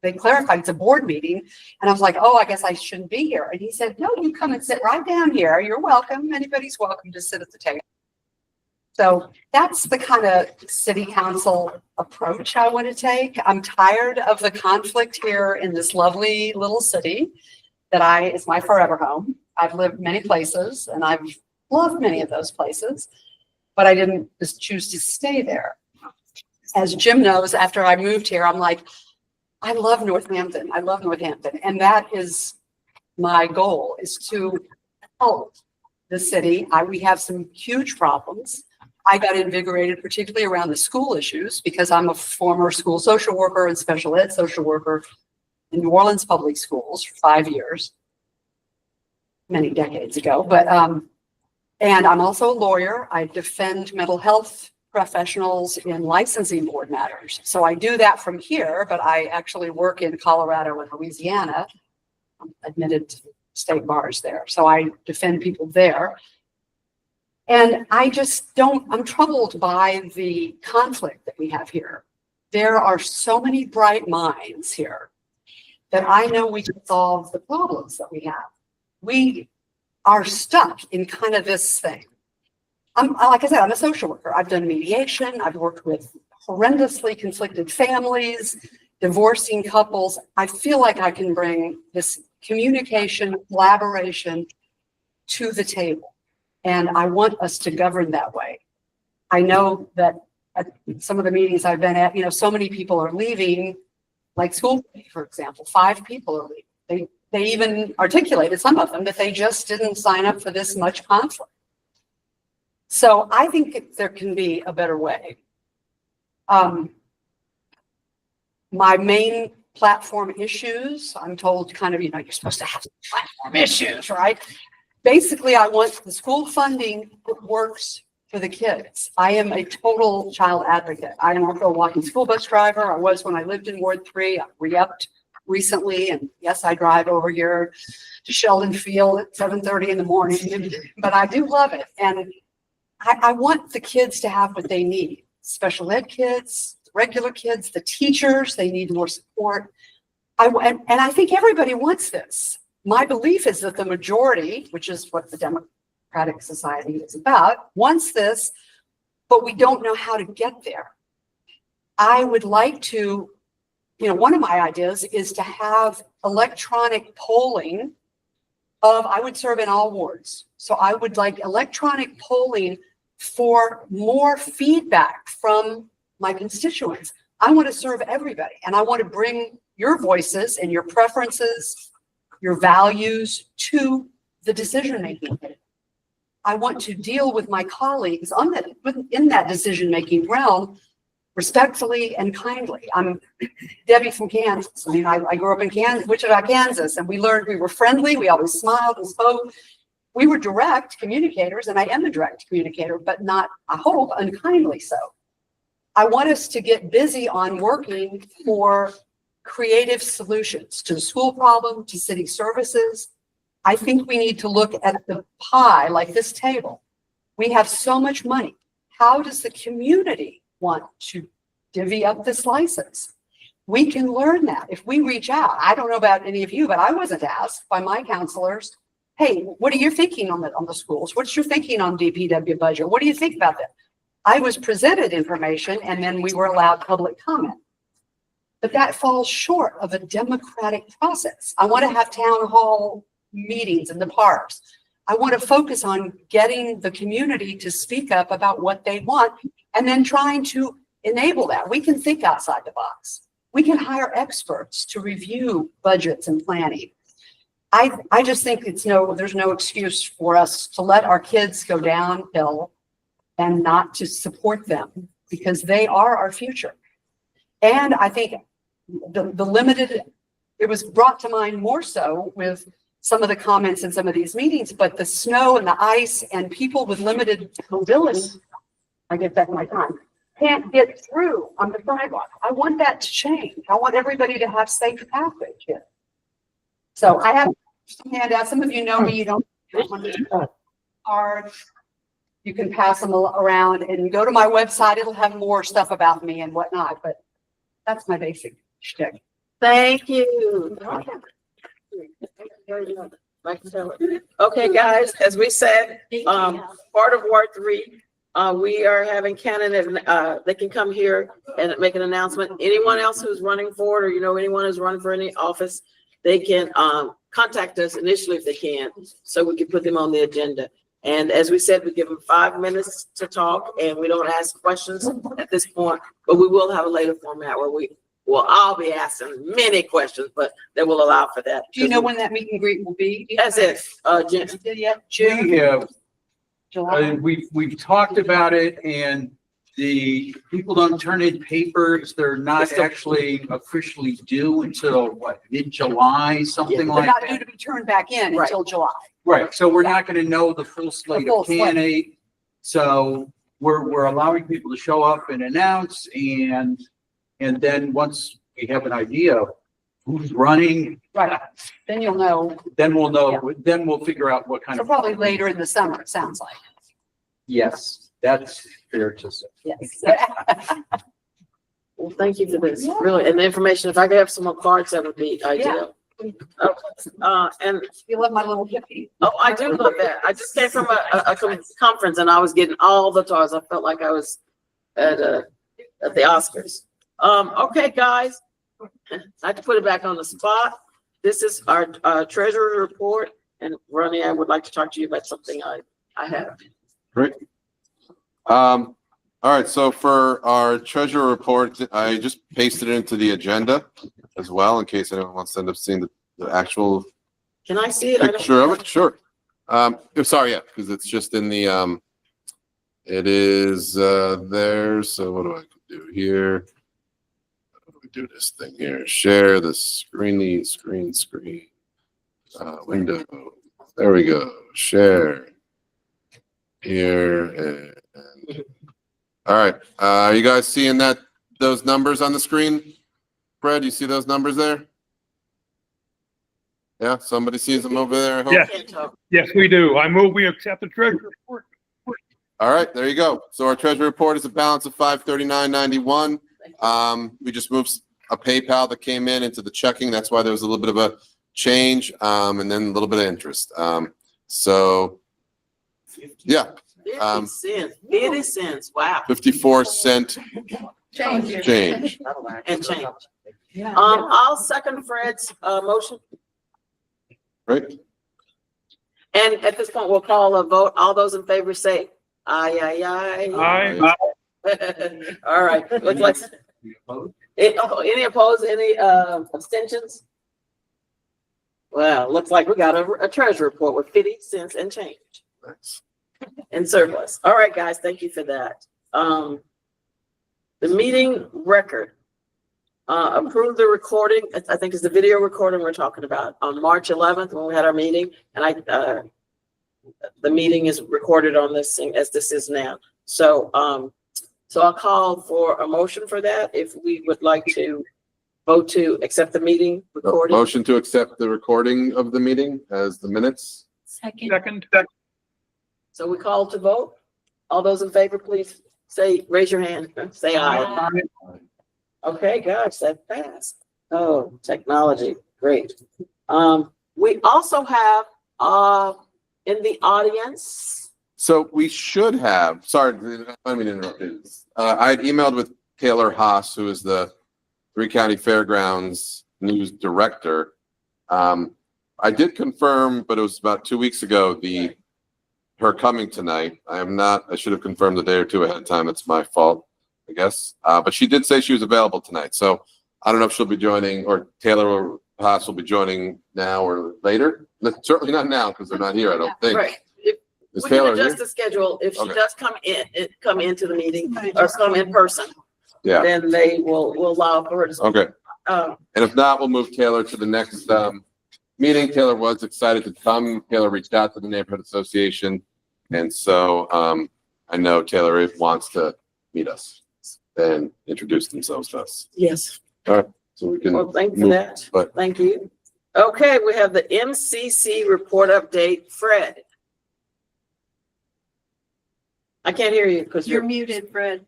they clarified it's a board meeting. And I was like, oh, I guess I shouldn't be here. And he said, no, you come and sit right down here. You're welcome. Anybody's welcome to sit at the table. So that's the kind of city council approach I want to take. I'm tired of the conflict here in this lovely little city that is my forever home. I've lived many places and I've loved many of those places, but I didn't just choose to stay there. As Jim knows, after I moved here, I'm like, I love Northampton. I love Northampton. And that is my goal, is to help the city. We have some huge problems. I got invigorated, particularly around the school issues, because I'm a former school social worker and special ed social worker in New Orleans Public Schools for 5 years, many decades ago. But, and I'm also a lawyer. I defend mental health professionals in licensing board matters. So I do that from here, but I actually work in Colorado and Louisiana. I'm admitted to state bars there. So I defend people there. And I'm troubled by the conflict that we have here. There are so many bright minds here that I know we can solve the problems that we have. We are stuck in kind of this thing. Like I said, I'm a social worker. I've done mediation. I've worked with horrendously conflicted families, divorcing couples. I feel like I can bring this communication, collaboration to the table. And I want us to govern that way. I know that at some of the meetings I've been at, so many people are leaving, like school, for example, 5 people are leaving. They even articulated, some of them, that they just didn't sign up for this much conflict. So I think there can be a better way. My main platform issues, I'm told kind of, you're supposed to have platform issues, right? Basically, I want the school funding that works for the kids. I am a total child advocate. I am also a walking school bus driver. I was when I lived in Ward 3. I re-upped recently, and yes, I drive over here to Sheldon Field at 7:30 in the morning, but I do love it. And I want the kids to have what they need. Special ed kids, regular kids, the teachers, they need more support. And I think everybody wants this. My belief is that the majority, which is what the Democratic Society is about, wants this, but we don't know how to get there. I would like to, one of my ideas is to have electronic polling I would serve in all wards. So I would like electronic polling for more feedback from my constituents. I want to serve everybody, and I want to bring your voices and your preferences, your values to the decision-making. I want to deal with my colleagues in that decision-making realm respectfully and kindly. I'm Debbie from Kansas. I grew up in Wichita, Kansas, and we learned we were friendly. We always smiled and spoke. We were direct communicators, and I am a direct communicator, but not, I hope, unkindly so. I want us to get busy on working for creative solutions to the school problem, to city services. I think we need to look at the pie like this table. We have so much money. How does the community want to divvy up the slices? We can learn that if we reach out. I don't know about any of you, but I wasn't asked by my counselors, hey, what are you thinking on the schools? What's your thinking on DPW budget? What do you think about that? I was presented information and then we were allowed public comment. But that falls short of a democratic process. I want to have town hall meetings in the parks. I want to focus on getting the community to speak up about what they want and then trying to enable that. We can think outside the box. We can hire experts to review budgets and planning. I just think there's no excuse for us to let our kids go downhill and not to support them, because they are our future. And I think the limited, it was brought to mind more so with some of the comments in some of these meetings, but the snow and the ice and people with limited mobility, I get back my time, can't get through on the sidewalk. I want that to change. I want everybody to have safe passage here. So I have some handouts. Some of you know me, you don't. Card. You can pass them around and go to my website. It'll have more stuff about me and whatnot, but that's my basic shtick. Thank you. Okay, guys, as we said, part of Ward 3, we are having candidates, they can come here and make an announcement. Anyone else who's running for it, or you know anyone who's running for any office, they can contact us initially if they can, so we can put them on the agenda. And as we said, we give them 5 minutes to talk, and we don't ask questions at this point, but we will have a later format where we will all be asking many questions, but they will allow for that. Do you know when that meet and greet will be? That's it, Jim. June, We have, July? we've talked about it, and the people don't turn in papers. They're not actually officially due until what, mid-July, something They're like not due that. to be turned back in Right. until July. Right, so we're not gonna know the full slate full of slate. candidates. So we're allowing people to show up and announce, and then once we have an idea of who's running, Right. Then you'll know. then we'll know, then we'll figure out what kind So of. probably later in the summer, it sounds like. Yes, that's fair to say. Yes. Well, thank you for this, really, and the information. If I could have some more cards, that would be ideal. Okay, and, You love my little hippie. oh, I do love that. I just came from a conference and I was getting all the toys. I felt like I was at the Oscars. Okay, guys, I have to put it back on the spot. This is our treasurer report, and Ronnie, I would like to talk to you about something I have. Great. All right, so for our treasurer report, I just pasted it into the agenda as well, in case anyone wants to end up seeing the actual Can I see it? I don't- picture of it. Sure. Sorry, yeah, because it's just in the, it is, there. So what do I do here? How do we do this thing here? Share the screen, window. There we go. Share. Here and all right. Are you guys seeing those numbers on the screen? Fred, you see those numbers there? Yeah, somebody sees them over there, I hope? Yes. Can't talk. Yes, we do. I move we accept the treasurer report. All right, there you go. So our treasury report is a balance of $539.91. We just moved a PayPal that came in into the checking. That's why there was a little bit of a change, and then a little bit of interest. So yeah, 50 cents, 50 cents, wow. 54-cent change. And change. I'll second Fred's, motion. Right? And at this point, we'll call a vote. All those in favor say aye, aye, aye. Aye. All right, looks like, any opposed, any, abstentions? Well, looks like we got a treasure report with 50 cents and change Nice. and surplus. All right, guys, thank you for that. The meeting record. Approve the recording, I think it's the video recording we're talking about, on March 11th when we had our meeting, and the meeting is recorded on this thing as this is now. So, so I'll call for a motion for that, if we would like to vote to accept the meeting recording. Motion to accept the recording of the meeting as the minutes. Second. So we call to vote. All those in favor, please raise your hand, say aye. Okay, gosh, that fast. Oh, technology, great. We also have, in the audience, So we should have, sorry, I mean to interrupt you. I had emailed with Taylor Haas, who is the 3 County Fairgrounds news director. I did confirm, but it was about 2 weeks ago, her coming tonight. I should have confirmed a day or two ahead of time. It's my fault, I guess. But she did say she was available tonight. So I don't know if she'll be joining, or Taylor or Haas will be joining now or later. Certainly not now, because they're not here, I don't think. right? Is We can Taylor here? adjust the schedule. If she Okay. does come into the meeting or come in person, Yeah, then we'll allow for her to. okay. Uh, And if not, we'll move Taylor to the next meeting. Taylor was excited to come. Taylor reached out to the neighborhood association. And so, I know Taylor wants to meet us and introduce themselves to us. Yes. So we can. Well, thank you for move, that. But Thank you. Okay, we have the MCC report update. Fred. I can't hear you because You're you're, muted, Fred.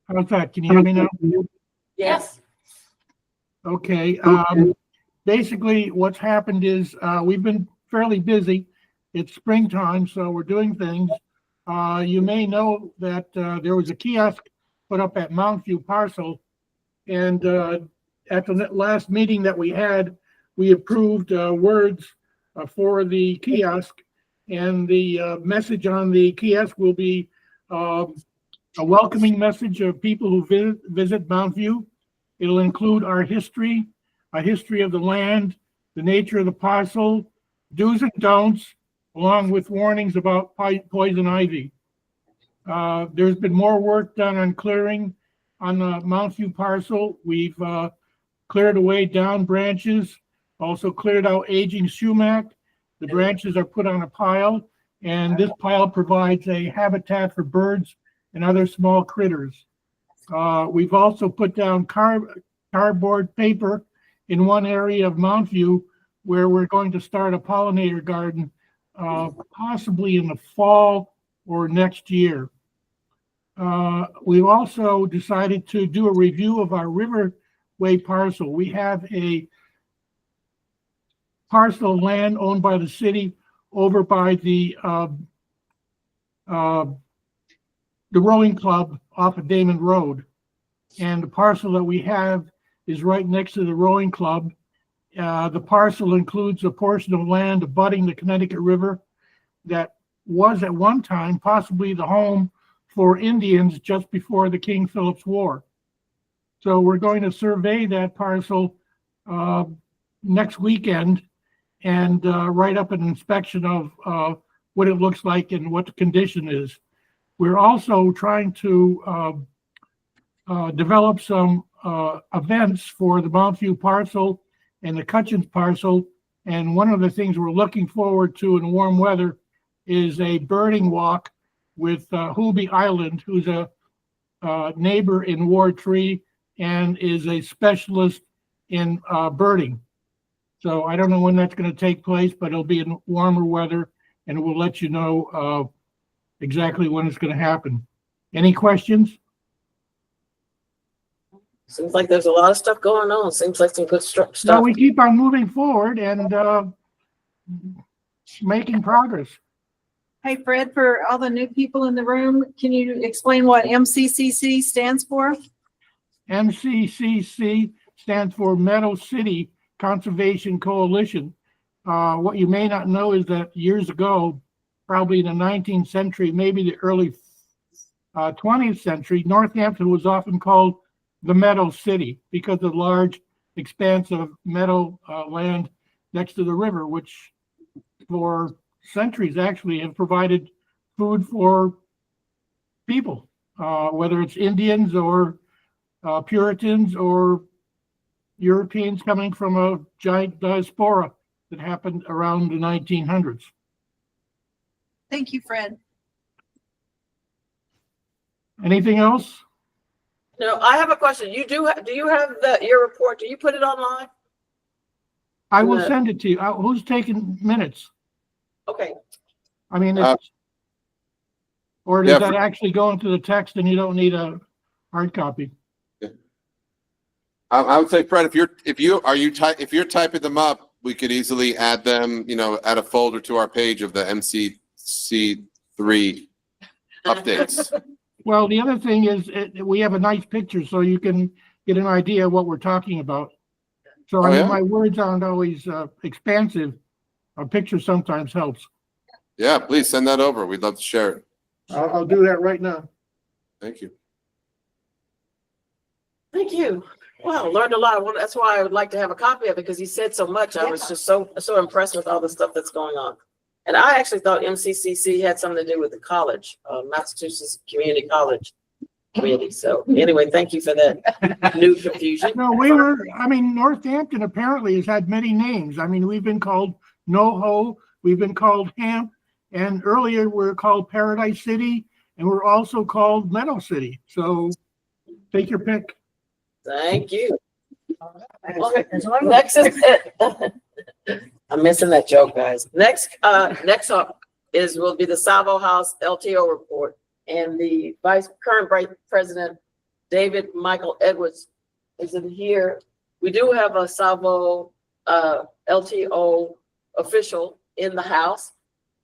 How's that? Can you hear me now? yes. Okay, basically what's happened is, we've been fairly busy. It's springtime, so we're doing things. You may know that, there was a kiosk put up at Mount View Parcel. And, at the last meeting that we had, we approved, words for the kiosk. And the, message on the kiosk will be, a welcoming message of people who visit Mount View. It'll include our history, a history of the land, the nature of the parcel, do's and don'ts, along with warnings about poison ivy. There's been more work done on clearing on the Mount View parcel. We've cleared away down branches, also cleared out aging sumac. The branches are put on a pile, and this pile provides a habitat for birds and other small critters. We've also put down cardboard paper in one area of Mount View where we're going to start a pollinator garden, possibly in the fall or next year. We've also decided to do a review of our Riverway parcel. We have a parcel of land owned by the city over by the rowing club off of Damon Road. And the parcel that we have is right next to the rowing club. The parcel includes a portion of land abutting the Connecticut River that was at one time possibly the home for Indians just before the King Philip's War. So we're going to survey that parcel next weekend and write up an inspection of what it looks like and what the condition is. We're also trying to develop some events for the Mount View parcel and the Cutchins parcel. And one of the things we're looking forward to in warm weather is a birding walk with Hoolby Island, who's a neighbor in Ward 3 and is a specialist in birding. So I don't know when that's going to take place, but it'll be in warmer weather, and we'll let you know exactly when it's going to happen. Any questions? Seems like there's a lot of stuff going on. Seems like some good stuff. So we keep on moving forward and making progress. Hey, Fred, for all the new people in the room, can you explain what MCCC stands for? MCCC stands for Meadow City Conservation Coalition. What you may not know is that years ago, probably in the 19th century, maybe the early 20th century, Northampton was often called the Meadow City because of the large expanse of meadow land next to the river, which for centuries actually have provided food for people, whether it's Indians or Puritans or Europeans coming from a giant diaspora that happened around the 1900s. Thank you, Fred. Anything else? No, I have a question. Do you have your report? Do you put it online? I will No. send it to you. Who's taking minutes? Okay. I mean, or does yeah, that actually go into the text and you don't need a hard copy? I would say, Fred, if you're typing them up, we could easily add them, add a folder to our page of the MCC3 updates. Well, the other thing is we have a nice picture so you can get an idea of what we're talking about. So I mean, my words aren't always expansive. A picture sometimes helps. Yeah, please send that over. We'd love to share it. I'll do that right now. Thank you. Thank you. Well, learned a lot. Well, that's why I would like to have a copy of it because he said so much. I was just so impressed with all the stuff that's going on. And I actually thought MCCC had something to do with the college, Massachusetts Community College. committee. So anyway, thank you for that new confusion. No, Northampton apparently has had many names. I mean, we've been called NoHo, we've been called Hamp, and earlier we were called Paradise City, and we're also called Meadow City. So take your pick. Thank you. As long as- Next is, I'm missing that joke, guys. Next up will be the Salvo House LTO report. And the current Vice President, David Michael Edwards, isn't here. We do have a Salvo LTO official in the house.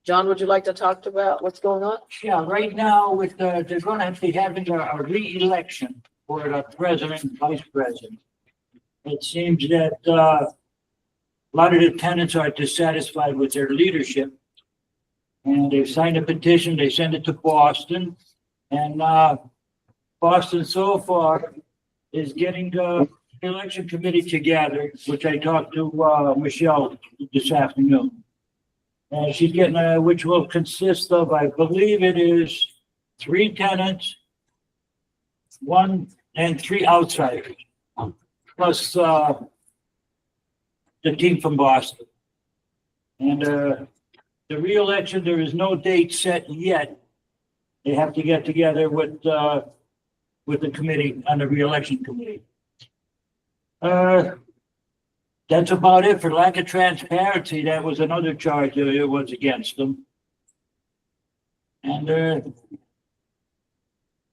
John, would you like to talk about what's going on? Yeah, right now with they're gonna be having a re-election for the president and vice president. It seems that, a lot of the tenants are dissatisfied with their leadership. And they've signed a petition, they sent it to Boston, and, Boston so far is getting the election committee together, which I talked to, Michelle this afternoon. And she's getting, which will consist of, I believe it is 3 tenants, 1 and 3 outsiders, plus, the team from Boston. And, the re-election, there is no date set yet. They have to get together with the committee, on the re-election committee. That's about it. For lack of transparency, that was another charge that it was against them. And,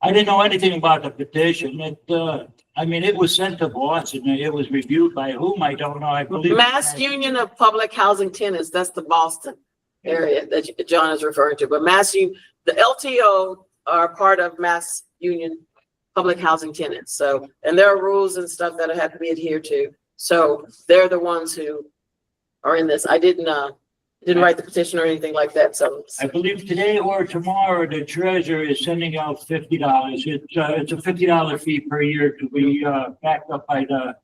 I didn't know anything about the petition. It was sent to Boston. It was reviewed by whom, I don't know. I believe. Mass Union of Public Housing Tenants, that's the Boston area that John is referring to. But the LTO are part of Mass Union Public Housing Tenants. So, and there are rules and stuff that have to be adhered to. So they're the ones who are in this. I didn't write the petition or anything like that. So I believe today or tomorrow, the treasurer is sending out $50. It's a $50 fee per year to be backed up by the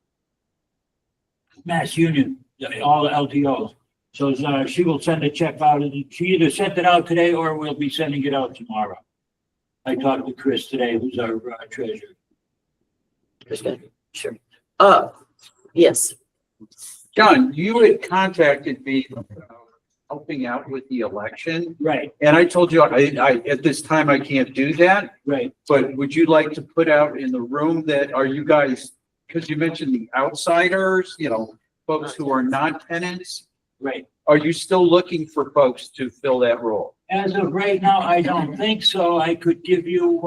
Mass Union, all the LTOs. So she will send a check out, and she either sent it out today or we'll be sending it out tomorrow. I talked to Chris today, who's our treasurer. sure. Yes. John, you had contacted me about helping out with the election. Right, And I told you, I, at this time, I can't do that, right. but would you like to put out in the room that, are you guys, because you mentioned the outsiders, folks who are not tenants, Right. are you still looking for folks to fill that role? As of right now, I don't think so. I could give you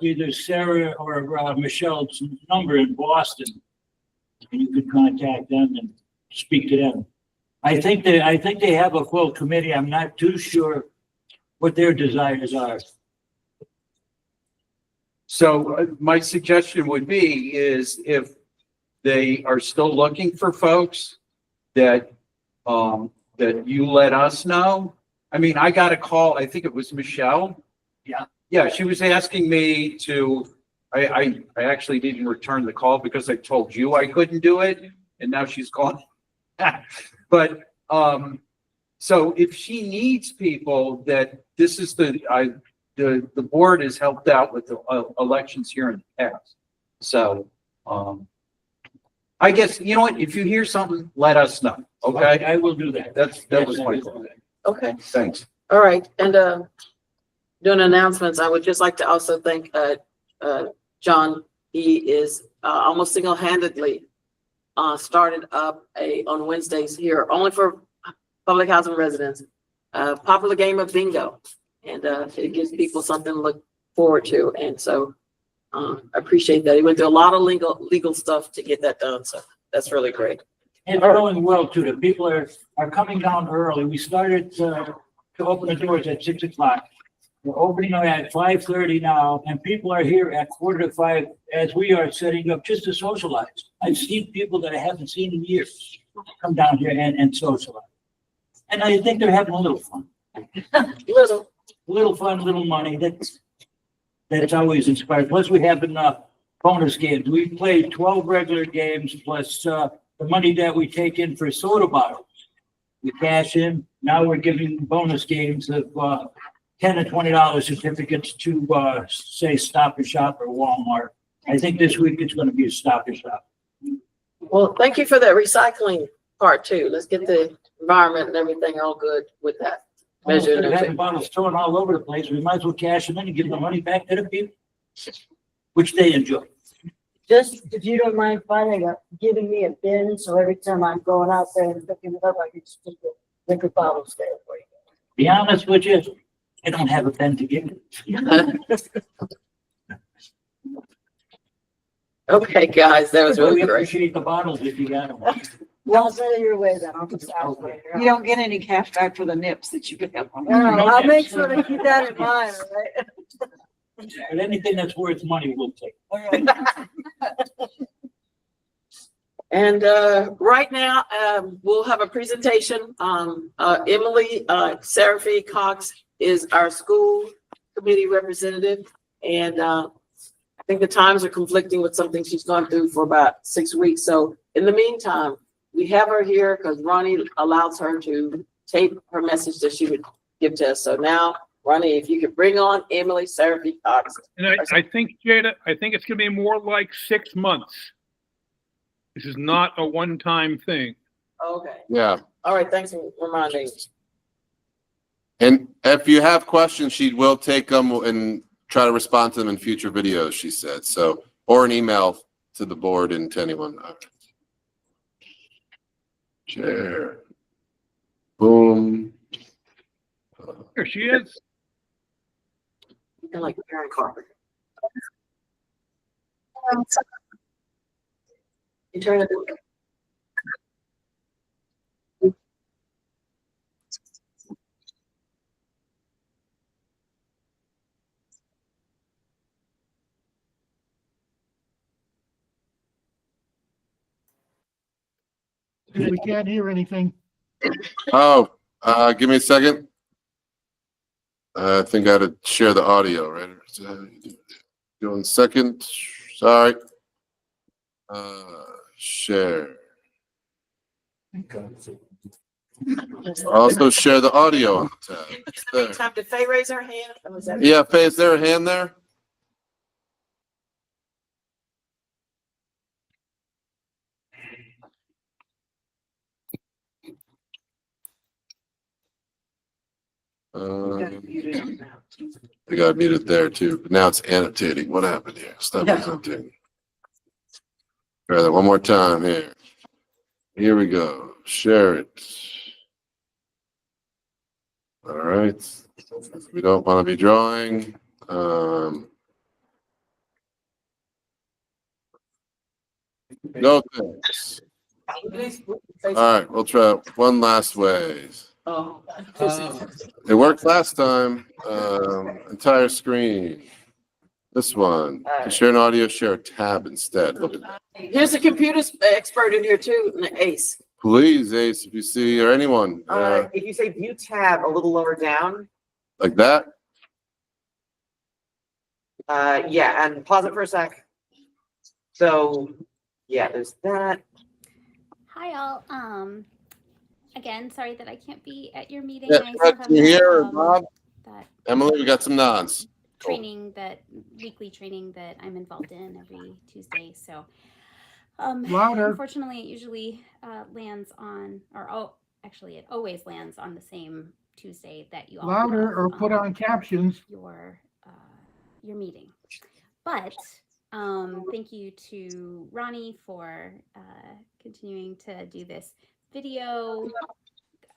either Sarah or Michelle's number in Boston. And you could contact them and speak to them. I think they have a full committee. I'm not too sure what their desires are. So my suggestion would be is if they are still looking for folks that, that you let us know. I mean, I got a call, I think it was Michelle. Yeah. Yeah, she was asking me to, I actually didn't return the call because I told you I couldn't do it, and now she's calling. But, so if she needs people that this is the board has helped out with the elections here in the past. So, I guess, you know what, if you hear something, let us know, okay? I will do that. That was my call. Okay. Thanks. All right. And doing announcements, I would just like to also thank John. He is almost single-handedly started up on Wednesdays here, only for public housing residents, popular game of bingo. And it gives people something to look forward to. And so I appreciate that. He went through a lot of legal stuff to get that done. So that's really great. It's going well too. The people are coming down early. We started to open the doors at 6 o'clock. We're opening at 5:30 now, and people are here at 4:45 as we are setting up just to socialize. I've seen people that I haven't seen in years come down here and socialize. And I think they're having a little fun. Little fun, little money. That's always inspired. Plus we have bonus games. We played 12 regular games plus the money that we take in for soda bottles. We cash in. Now we're giving bonus games of $10 and $20 certificates to, say, Stop and Shop or Walmart. I think this week it's gonna be a Stop and Shop. Well, thank you for that recycling part too. Let's get the environment and everything all good with that measure. Instead of having bottles thrown all over the place, we might as well cash them in and give the money back to the people, which they enjoy. Just, if you don't mind giving me a bin, so every time I'm going out there and picking it up, I can stick the liquor bottles there for you. Be honest with you, I don't have a pen to give you. Okay, guys, that was But we really great. appreciate the bottles if you got them. Well, I'll send it your way then. I'll just out later. You don't get any cash back for the nips that you pick up on. No, I'll make sure to keep that in mind, all right? But anything that's worth money, we'll take. And right now, we'll have a presentation. Emily Seraphy Cox is our school committee representative. And I think the times are conflicting with something she's gone through for about 6 weeks. So in the meantime, we have her here because Ronnie allows her to tape her message that she would give to us. So now, Ronnie, if you could bring on Emily Seraphy Cox. And I think, Jada, I think it's gonna be more like 6 months. This is not a one-time thing. Okay. Yeah. All right. Thanks for reminding. And if you have questions, she will take them and try to respond to them in future videos, she said. So, or an email to the board and to anyone. Share. Boom. Here she is. Kind of like Karen Carpenter. You turn it. We can't hear anything. Oh, give me a second. I think I had to share the audio, right? Go in second. Sorry. Share. Also share the audio on the tab. It's there. Time to Faye raise her hand. Or was that- Yeah, Faye, is there a hand there? I got muted there too. But now it's annotating. What happened here? Stop annotating. Try that one more time here. Here we go. Share it. All right. We don't want to be drawing. No thanks. All right, we'll try one last way. Oh. It worked last time. Entire screen. This one. To share an audio, share a tab instead. Look at that. Here's a computer expert in here too, and Ace. Please, Ace, if you see or anyone If you say view tab a little lower down, like that. yeah, and pause it for a sec. So, yeah, there's that. Hi all. Again, sorry that I can't be at your meeting. Yeah, I still have you here, that, Rob? that Emily, we got some nods. Cool. training weekly training that I'm involved in every Tuesday. So, Louder. unfortunately, it usually lands on, actually, it always lands on the same Tuesday that you all Louder have, or put on captions. your meeting. But thank you to Ronnie for continuing to do this video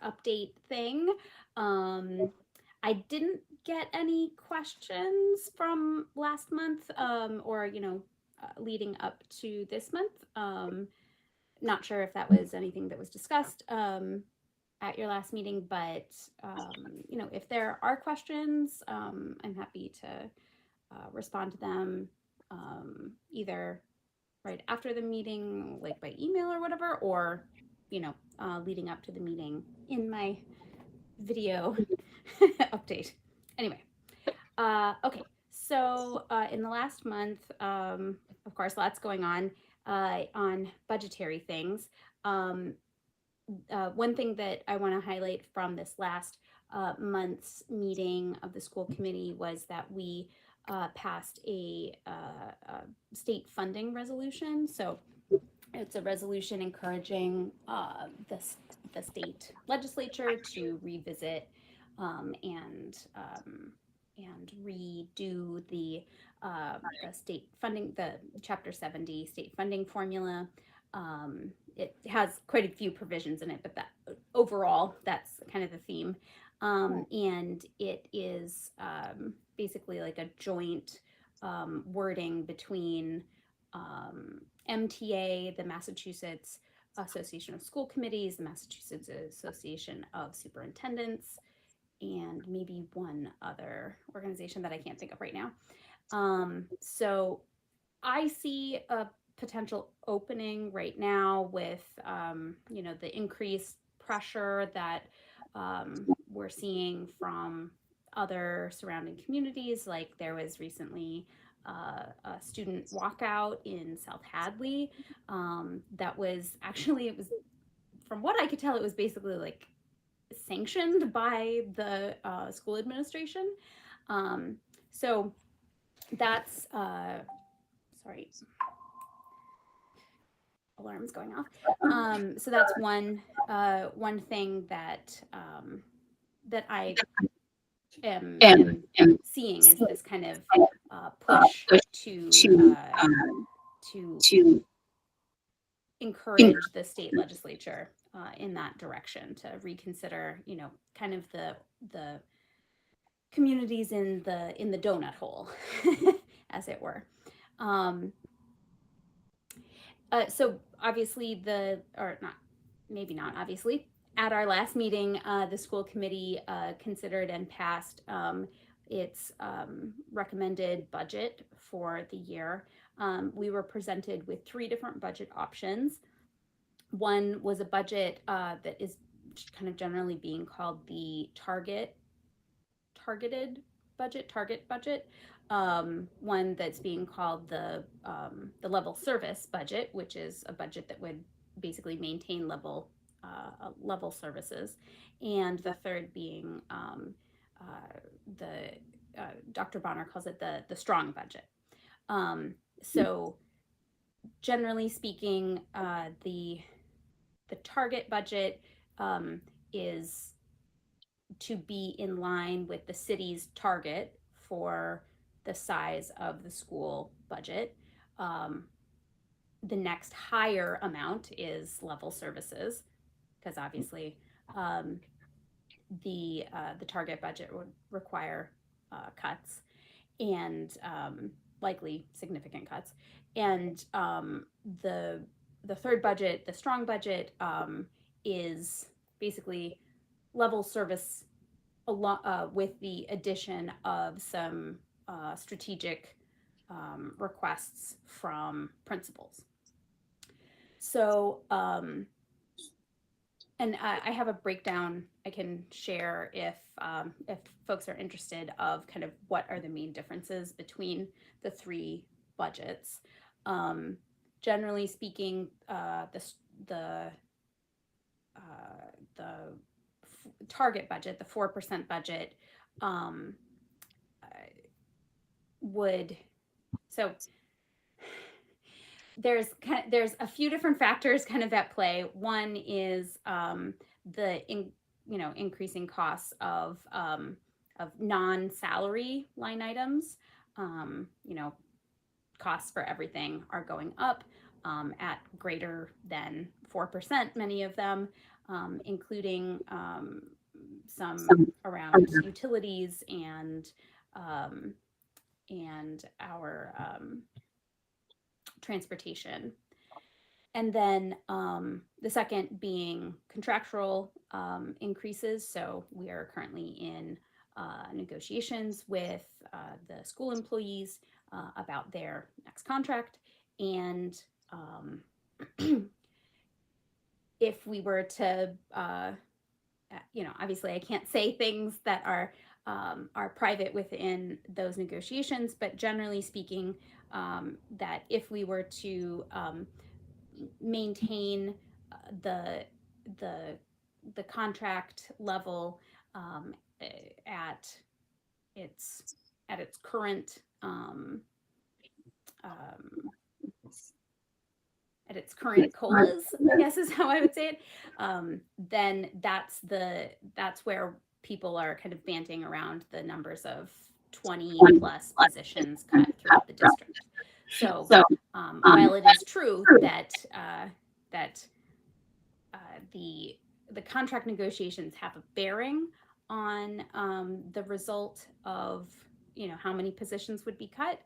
update thing. I didn't get any questions from last month or leading up to this month. Not sure if that was anything that was discussed at your last meeting, but if there are questions, I'm happy to respond to them either right after the meeting, like by email or whatever, or leading up to the meeting in my video update. Anyway, okay, so in the last month, of course, lots going on budgetary things. One thing that I want to highlight from this last month's meeting of the school committee was that we passed a state funding resolution. So it's a resolution encouraging the state legislature to revisit and redo the state funding, the Chapter 70 state funding formula. It has quite a few provisions in it, but that overall, that's kind of the theme. And it is basically like a joint wording between MTA, the Massachusetts Association of School Committees, the Massachusetts Association of Superintendents, and maybe one other organization that I can't think of right now. So I see a potential opening right now with, the increased pressure that we're seeing from other surrounding communities. Like there was recently a student walkout in South Hadley that was actually, it was, from what I could tell, it was basically like sanctioned by the school administration. So that's, sorry, alarms going off. So that's one thing that that I am seeing is this kind of push to encourage the state legislature in that direction to reconsider, kind of the communities in the donut hole, as it were. So obviously obviously, at our last meeting, the school committee considered and passed its recommended budget for the year. We were presented with 3 different budget options. One was a budget that is kind of generally being called the target budget. One that's being called the level service budget, which is a budget that would basically maintain level services, and the third being Dr. Bonner calls it the strong budget. So generally speaking, the target budget is to be in line with the city's target for the size of the school budget. The next higher amount is level services, because obviously the target budget would require cuts, and likely significant cuts. And the third budget, the strong budget, is basically level service with the addition of some strategic requests from principals. So, and I have a breakdown I can share if folks are interested of kind of what are the main differences between the 3 budgets. Generally speaking, the target budget, the 4% budget, there's a few different factors kind of at play. One is increasing costs of non-salary line items. Costs for everything are going up at greater than 4%, many of them, including some around utilities and our transportation. And then the second being contractual increases. So we are currently in negotiations with the school employees about their next contract. And if we were to, obviously I can't say things that are private within those negotiations, but generally speaking, that if we were to maintain the contract level, at its current COLAs, I guess is how I would say it, then that's where people are kind of banting around the numbers of 20 plus positions kind of throughout the district. So while it is true that the contract negotiations have a bearing on the result of, you know, how many positions would be cut,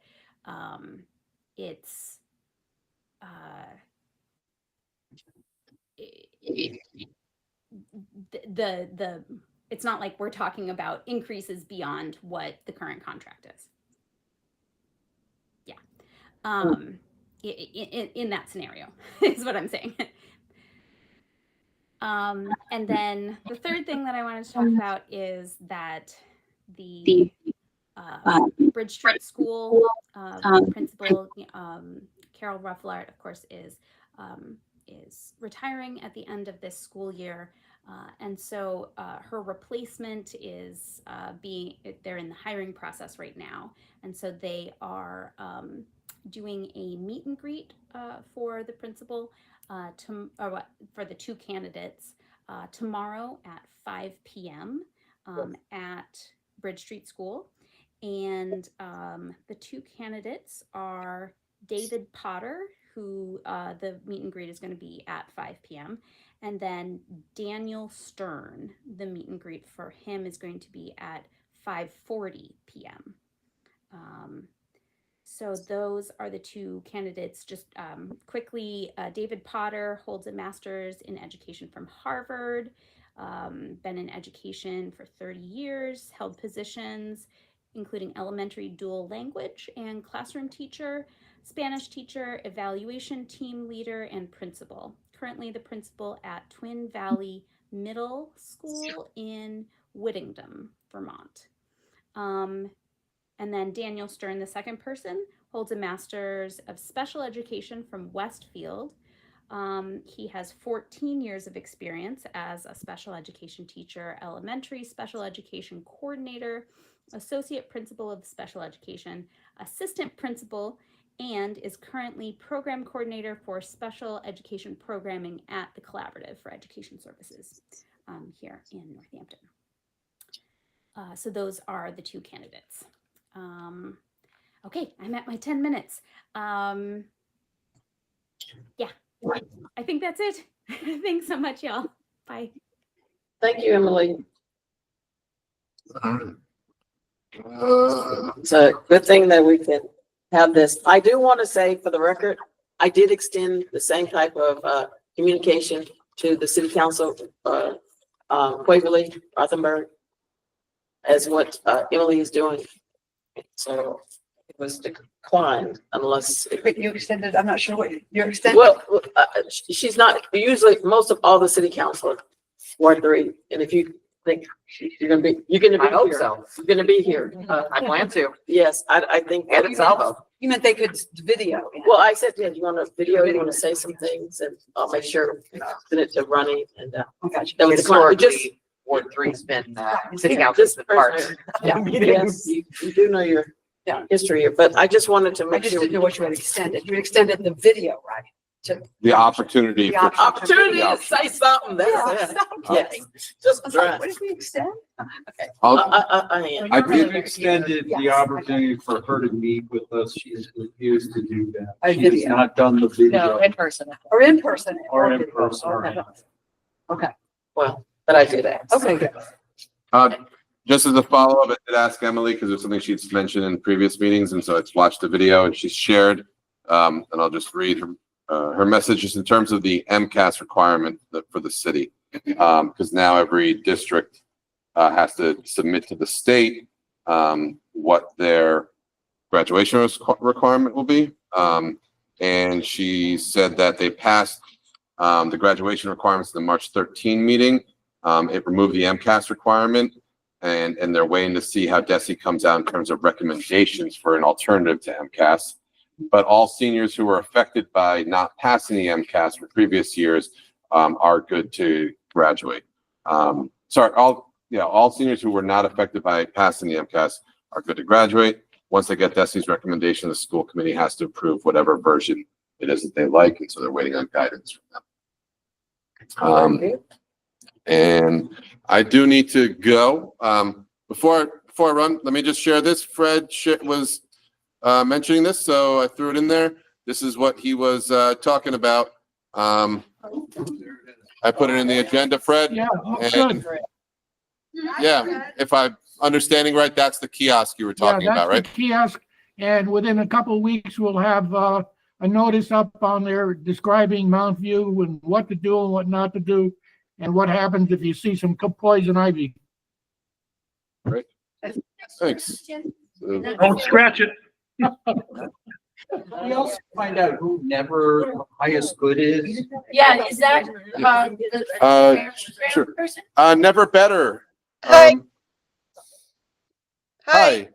it's it's not like we're talking about increases beyond what the current contract is. Yeah. In that scenario is what I'm saying. And then the third thing that I wanted to talk about is that the Bridge Street School principal, Carol Rufflart, of course, is retiring at the end of this school year. And so her replacement is they're in the hiring process right now. And so they are doing a meet and greet for the principal for the two candidates tomorrow at 5 p.m. At Bridge Street School. And the two candidates are David Potter, who the meet and greet is going to be at 5 p.m. And then Daniel Stern, the meet and greet for him is going to be at 5:40 p.m. So those are the two candidates. Just quickly, David Potter holds a master's in education from Harvard, been in education for 30 years, held positions including elementary dual language and classroom teacher, Spanish teacher, evaluation team leader, and principal. Currently the principal at Twin Valley Middle School in Whittington, Vermont. And then Daniel Stern, the second person, holds a master's of special education from Westfield. He has 14 years of experience as a special education teacher, elementary special education coordinator, associate principal of special education, assistant principal, and is currently program coordinator for special education programming at the Collaborative for Education Services here in Northampton. So those are the two candidates. Okay, I'm at my 10 minutes. Yeah, I think that's it. Thanks so much, y'all. Bye. Thank you, Emily. It's a good thing that we can have this. I do want to say for the record, I did extend the same type of communication to the city council, Waverly, Rothenberg, as what Emily is doing. So it was declined unless. You extended, I'm not sure what you're extending. Well, she's not, usually most of all the city council, Ward 3, and if you think you're gonna be I hope here. so. You're gonna be here. I plan to. Yes, I think. And it's Salvo. You meant they could video. Yeah. Well, I said, yeah, you want to video, you want to say some things, and I'll make sure, send it to Ronnie, and Oh, gotcha. that was declined. Just, Historically, Ward 3's been, city council's been part. Yeah. yes, you do know your Yeah. history here, but I just wanted to I make just sure. didn't know what you had extended. You extended the video, right? The opportunity. The for- Opportunity to say something, that's it. Okay. Yes, just I was like, try. what did we extend? I'll- I am. I We've did extended the opportunity for her to meet with us. She has refused to do that. A She has video. not done the video. No, in person. Or in person? Or in person, Okay. right. Okay, Well, but I did ask. okay, good. Just as a follow-up, I did ask Emily because it's something she's mentioned in previous meetings, and so I watched the video and she's shared. And I'll just read her message just in terms of the MCAS requirement for the city. Because now every district has to submit to the state what their graduation requirement will be. And she said that they passed the graduation requirements in the March 13 meeting. It removed the MCAS requirement, and they're waiting to see how DESE comes out in terms of recommendations for an alternative to MCAS. But all seniors who were affected by not passing the MCAS for previous years are good to graduate. Sorry, all seniors who were not affected by passing the MCAS are good to graduate. Once they get Destiny's recommendation, the school committee has to approve whatever version it is that they like, and so they're waiting on guidance from them. And I do need to go. Before I run, let me just share this. Fred was mentioning this, so I threw it in there. This is what he was talking about. I put it in the agenda, Fred. Yeah, And good. yeah, if I'm understanding right, that's the kiosk you were talking Yeah, about, that's right? the kiosk, and within a couple of weeks, we'll have a notice up on there describing Mount View and what to do and what not to do, and what happens if you see some poison ivy. Thanks. Don't scratch it. We also find out who never highest good is. Yeah, is that, Sure. Never better. Hi. Um, Hi,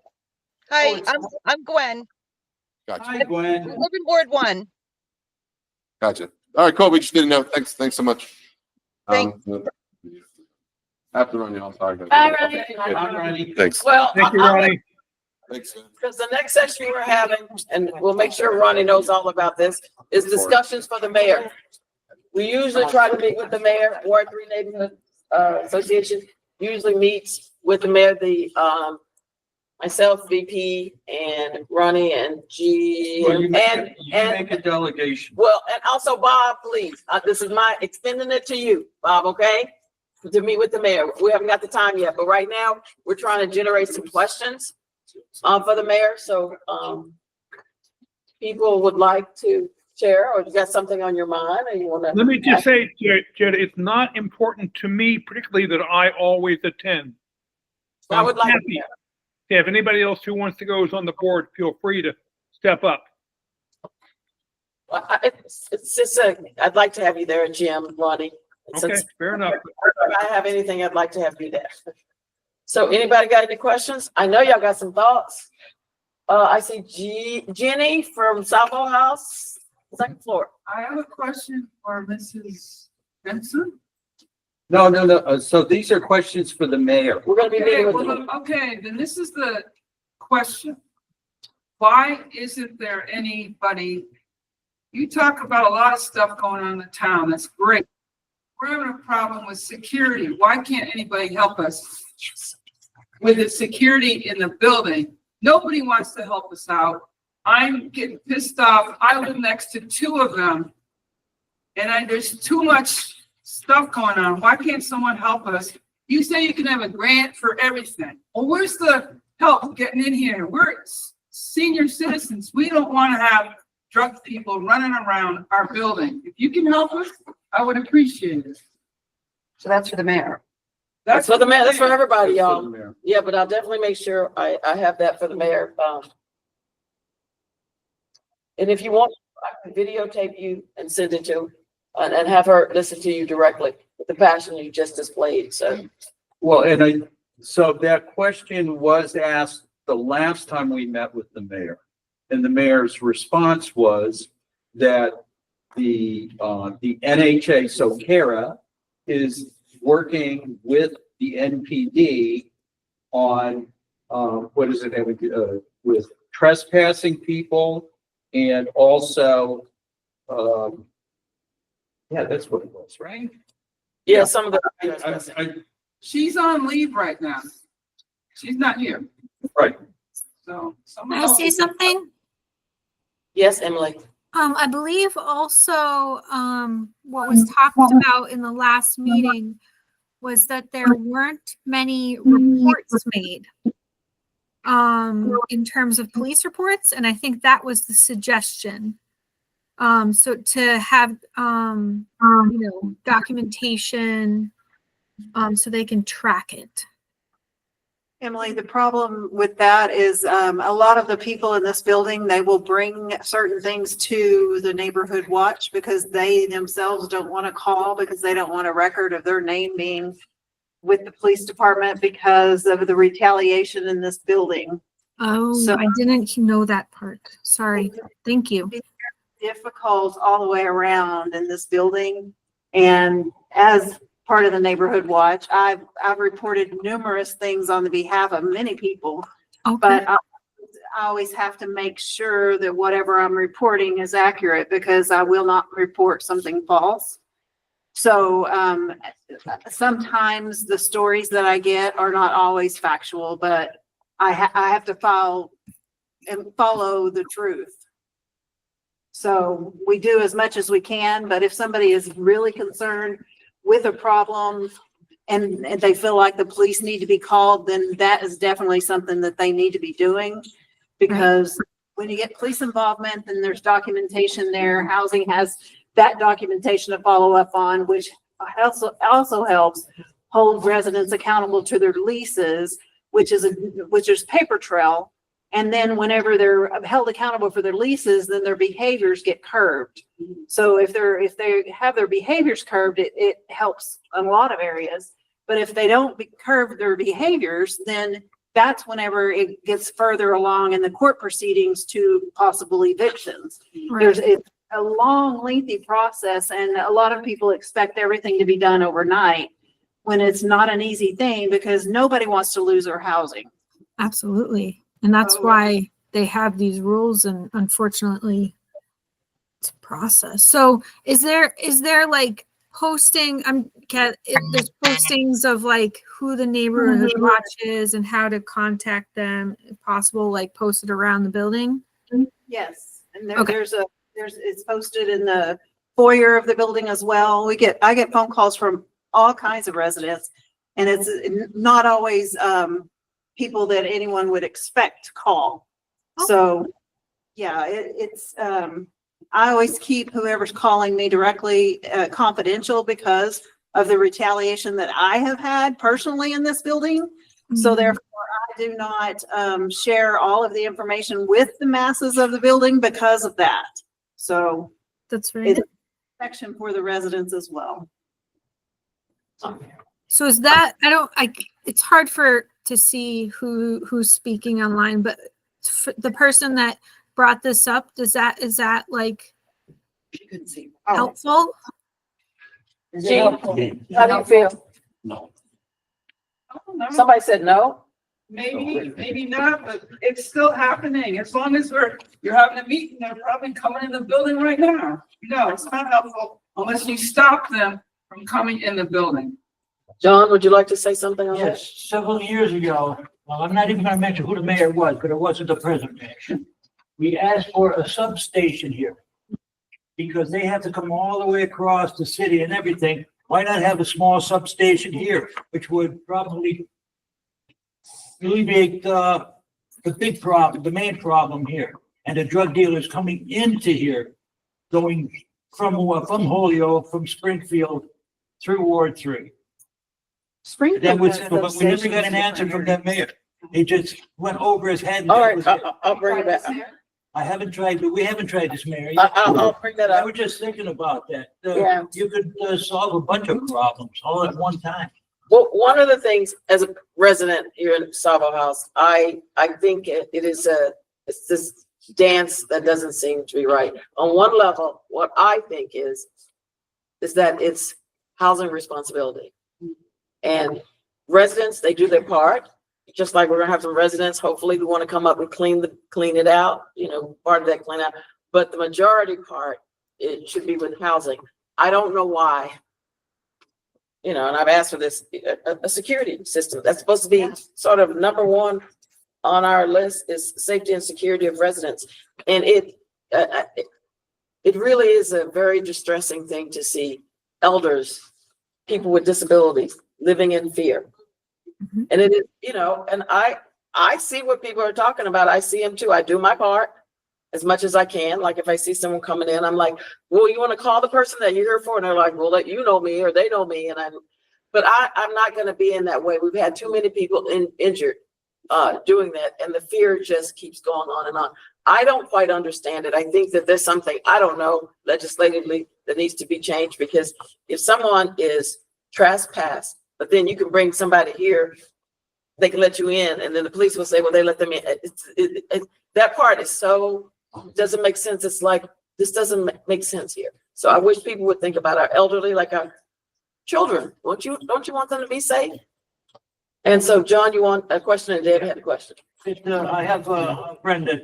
Hi. hi, I'm Gwen. Gotcha. Hi, Gwen. I live in Ward 1. Gotcha. All right, cool. We just didn't know. Thanks so much. Thanks. I have to run, y'all. Sorry. Bye, Ronnie. Hi, Ronnie. Thanks. Well, Thank you, Ronnie. Thanks. because the next session we're having, and we'll make sure Ronnie knows all about this, is discussions for the mayor. We usually try to meet with the mayor. Ward 3 Neighborhood Association usually meets with the mayor, myself, VP, and Ronnie and G, Well, you and make a delegation. well, and also Bob, please. This is my extending it to you, Bob, okay? To meet with the mayor. We haven't got the time yet, but right now we're trying to generate some questions for the mayor. So people would like to share, or you got something on your mind, or you want to? Let me just say, Jed, it's not important to me particularly that I always attend. I would like. Happy. Yeah, if anybody else who wants to go is on the board, feel free to step up. It's just I'd like to have you there, Jim, Ronnie. Okay, fair enough. If I have anything, I'd like to have you there. So anybody got any questions? I know y'all got some thoughts. I see Jenny from Southall House, second floor. I have a question for Mrs. Benson. No. So these are questions for the mayor. We're gonna be Okay, meeting with well, you. okay, then this is the question. Why isn't there anybody? You talk about a lot of stuff going on in the town. That's great. We're having a problem with security. Why can't anybody help us with the security in the building? Nobody wants to help us out. I'm getting pissed off. I live next to two of them. And there's too much stuff going on. Why can't someone help us? You say you can have a grant for everything. Well, where's the help getting in here? We're senior citizens. We don't want to have drug people running around our building. If you can help us, I would appreciate it. So that's for the mayor. That's for the mayor. That's for everybody, That's for the y'all. mayor. Yeah, but I'll definitely make sure I have that for the mayor. And if you want, I can videotape you and send it to, and have her listen to you directly with the passion you just displayed. So Well, so that question was asked the last time we met with the mayor. And the mayor's response was that the NHA, so Kara, is working with the NPD on, what is it, with trespassing people, and also, yeah, that's what it was, right? yeah, some of the. She's on leave right now. She's not here. Right. So. Can I say something? Yes, Emily. I believe also, what was talked about in the last meeting was that there weren't many reports made, in terms of police reports, and I think that was the suggestion. So to have, documentation, so they can track it. Emily, the problem with that is a lot of the people in this building, they will bring certain things to the neighborhood watch because they themselves don't want to call because they don't want a record of their name being with the police department because of the retaliation in this building. Oh, So- I didn't know that part. Sorry. Thank you. Difficult all the way around in this building. And as part of the neighborhood watch. I've reported numerous things on the behalf of many people, Okay. but I always have to make sure that whatever I'm reporting is accurate because I will not report something false. So, sometimes the stories that I get are not always factual, but I have to follow the truth. So we do as much as we can, but if somebody is really concerned with a problem and they feel like the police need to be called, then that is definitely something that they need to be doing. Because when you get police involvement, then there's documentation there. Housing has that documentation to follow up on, which also helps hold residents accountable to their leases, which is paper trail. And then whenever they're held accountable for their leases, then their behaviors get curbed. So if they have their behaviors curbed, it helps in a lot of areas. But if they don't curb their behaviors, then that's whenever it gets further along in the court proceedings to possible evictions. It's a long, lengthy process, and a lot of people expect everything to be done overnight when it's not an easy thing because nobody wants to lose their housing. Absolutely. And that's why they have these rules, and unfortunately it's a process. So is there like posting, there's postings of like who the neighborhood watch is and how to contact them if possible, like posted around the building? Yes. And Okay. it's posted in the foyer of the building as well. I get phone calls from all kinds of residents, and it's not always, people that anyone would expect to call. So, yeah, I always keep whoever's calling me directly confidential because of the retaliation that I have had personally in this building. So therefore, I do not share all of the information with the masses of the building because of that. So that's very it's good. protection for the residents as well. So is that, it's hard to see who's speaking online, but the person that brought this up, is that like helpful? Gene, how do you feel? No. Somebody said no? Maybe not, but it's still happening. As long as you're having a meeting, they're probably coming in the building right now. No, it's not helpful unless you stop them from coming in the building. John, would you like to say something on that? Yes, several years ago, well, I'm not even gonna mention who the mayor was, but it wasn't the presentation. We asked for a substation here because they have to come all the way across the city and everything. Why not have a small substation here, which would probably alleviate the big problem, the main problem here, and the drug dealers coming into here, going from Holyoke, from Springfield through Ward 3. That was, but we never got an answer from that mayor. He just went over his head. All right, I'll bring it back. I haven't tried, we haven't tried this, mayor. I'll bring that I up. was just thinking about that. Yeah. You could solve a bunch of problems all at one time. Well, one of the things as a resident here in Savo House, I think it's this dance that doesn't seem to be right. On one level, what I think is that it's housing responsibility. And residents, they do their part, just like we're gonna have some residents, hopefully who want to come up and clean it out, part of that clean out. But the majority part, it should be with housing. I don't know why. And I've asked for this, a security system. That's supposed to be sort of number one on our list is safety and security of residents. And it really is a very distressing thing to see elders, people with disabilities living in fear. And it is, and I see what people are talking about. I see them too. I do my part as much as I can. Like if I see someone coming in, I'm like, well, you want to call the person that you're here for? And they're like, well, you know me or they know me. And but I'm not going to be in that way. We've had too many people injured doing that. And the fear just keeps going on and on. I don't quite understand it. I think that there's something, I don't know, legislatively that needs to be changed, because if someone is trespassed, but then you can bring somebody here, they can let you in, and then the police will say, well, they let them in. That part is so, doesn't make sense. It's like, this doesn't make sense here. So I wish people would think about our elderly, like children. Don't you want them to be safe? And so, John, you want a question, and David had a question. I have a friend that,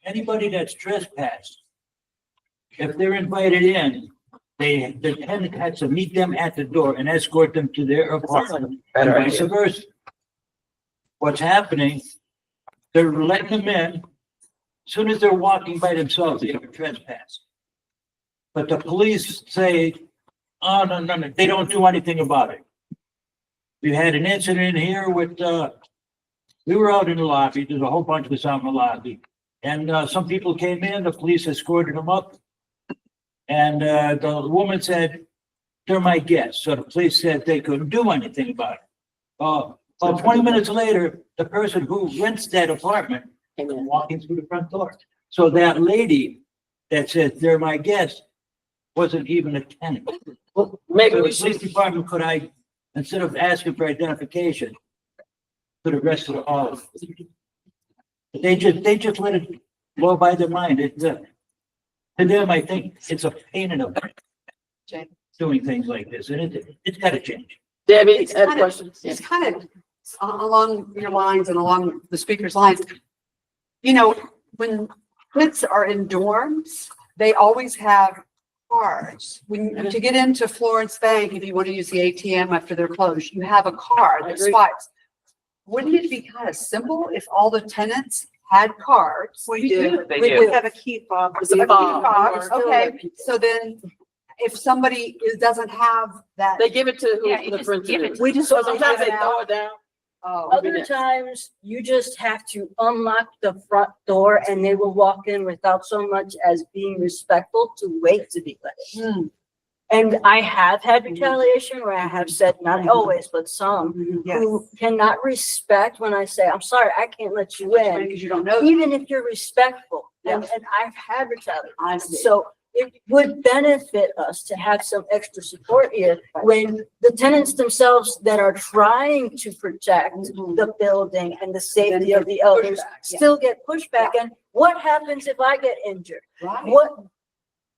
anybody that's trespassed, if they're invited in, the tenant has to meet them at the door and escort them to their apartment, and vice versa. What's happening, they're letting them in, as soon as they're walking by themselves, they have a trespass. But the police say, oh, no, they don't do anything about it. We had an incident here with, we were out in the lobby, there's a whole bunch of us out in the lobby. And some people came in, the police escorted them up. And the woman said, they're my guests. So the police said they couldn't do anything about it. About 20 minutes later, the person who rents that apartment came in walking through the front door. So that lady that said, they're my guests, wasn't even a tenant. Well, maybe So we the police should, department instead of asking for identification, could arrest it all. They just let it blow by their mind. To them, I think it's a pain in the butt doing things like this, and it's gotta change. Debbie It's had a kind of- question. It's kind of along your lines and along the speaker's lines. You know, when kids are in dorms, they always have cards. When, to get into Florence Bank, if you want to use the ATM after they're closed, you have a card I that agree. swipes. Wouldn't it be kind of simple if all the tenants had cards? We do. They We do. have a key fob. It's a fob. Okay, so then if somebody doesn't have that. They give it to Yeah, who you the just printer give it is. to We just. So sometimes they throw it down. Oh. Other times, you just have to unlock the front door and they will walk in without so much as being respectful to wait to be let in. And I have had retaliation where I have said, not always, but some, Yes. who cannot respect when I say, I'm sorry, I can't let you in, Because you don't know. even if you're respectful. And I've had retaliation. I see. So it would benefit us to have some extra support here when the tenants themselves that are trying to protect the building and the safety of the elders Pushback, yeah. still get pushback. And what happens if I get injured? Right. What,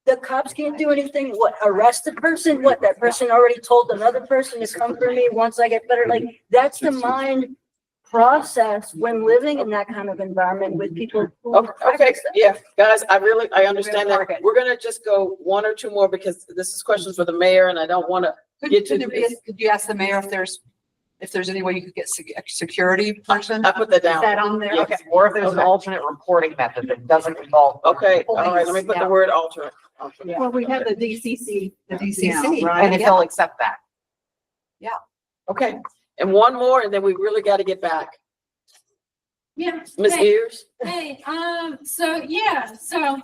the cops can't do anything? What, arrest the person? What, that person already told another person to come for me once I get better? Like, that's the mind process when living in that kind of environment with people who Okay, practice that. yeah, guys, I understand that. We're gonna just go one or two more because this is questions for the mayor and I don't wanna get to this. Could you ask the mayor if there's any way you could get a security person? I put that Is down. that on there? Yes. Okay. Or if there's an Okay. alternate reporting method that doesn't involve. Okay, all right, let me put the Yeah. word alternate. Well, we have the DCC. The DCC, Right. And if they'll accept that. Okay, and one more and then we really gotta get back. Yeah. Ms. Hey, Ears? hey, so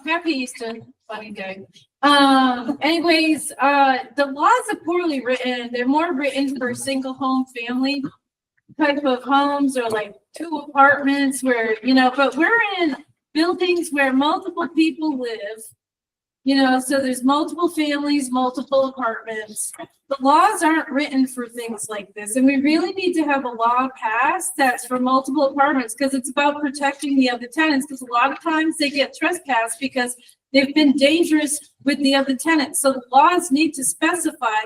happy Easter, funny day. Anyways, the laws are poorly written. They're more written for single home family type of homes or like 2 apartments where, but we're in buildings where multiple people live. So there's multiple families, multiple apartments. The laws aren't written for things like this. And we really need to have a law passed that's for multiple apartments because it's about protecting the other tenants. Because a lot of times they get trespassed because they've been dangerous with the other tenants. So the laws need to specify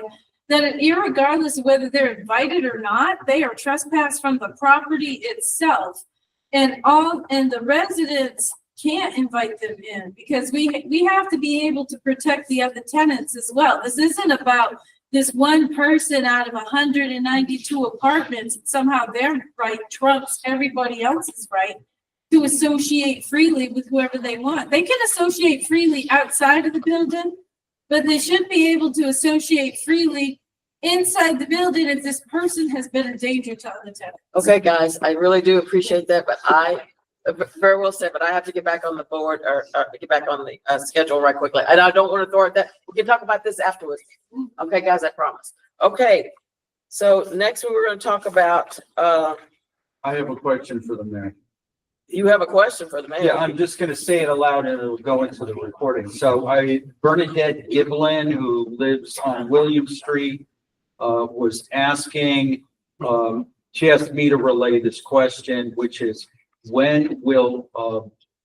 that irregardless of whether they're invited or not, they are trespassed from the property itself. And the residents can't invite them in because we have to be able to protect the other tenants as well. This isn't about this one person out of 192 apartments. Somehow their right trumps everybody else's right to associate freely with whoever they want. They can associate freely outside of the building, but they should be able to associate freely inside the building if this person has been a danger to other tenants. Okay, guys, I really do appreciate that, but very well said, but I have to get back on the board or get back on the schedule right quickly. And I don't want to throw it that, we can talk about this afterwards. Okay, guys, I promise. Okay, so next we were going to talk about, I have a question for the mayor. you have a question for the mayor. Yeah, I'm just gonna say it aloud and it'll go into the recording. So Bernadette Giblin, who lives on William Street, was asking, she asked me to relay this question, which is, when will,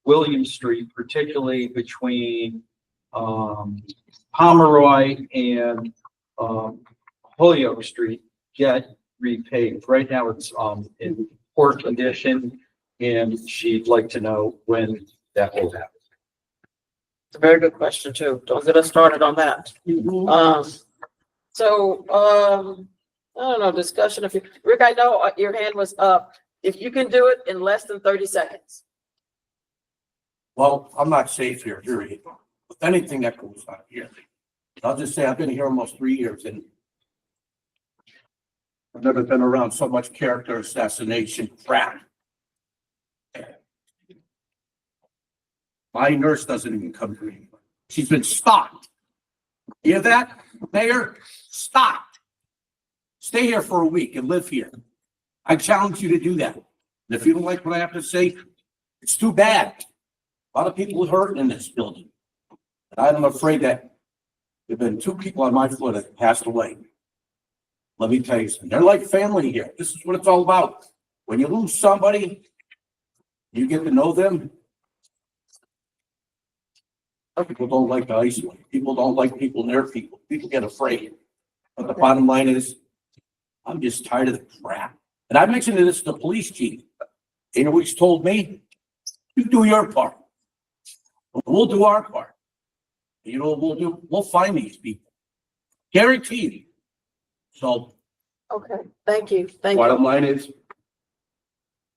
William Street, particularly between, Pomeroy and, Holyoke Street get repaved. Right now it's, in poor condition, and she'd like to know when that will happen. It's a very good question too. Don't get us started on that. I don't know, discussion if you, Rick, I know your hand was up. If you can do it in less than 30 seconds. Well, I'm not safe here, period. With anything that goes on here. I'll just say I've been here almost 3 years and I've never been around so much character assassination crap. My nurse doesn't even come to me. She's been stopped. Hear that, Mayor? Stopped. Stay here for a week and live here. I challenge you to do that. And if you don't like what I have to say, it's too bad. A lot of people hurt in this building. And I'm afraid that there've been 2 people on my floor that passed away. Let me tell you something. They're like family here. This is what it's all about. When you lose somebody, you get to know them. People don't like to isolate. People don't like people near people. People get afraid. But the bottom line is, I'm just tired of the crap. And I mentioned this to the police chief. He always told me, you do your part. We'll do our part. You know, we'll find these people. Guaranteed. So Okay, thank you. Thank bottom you. line is,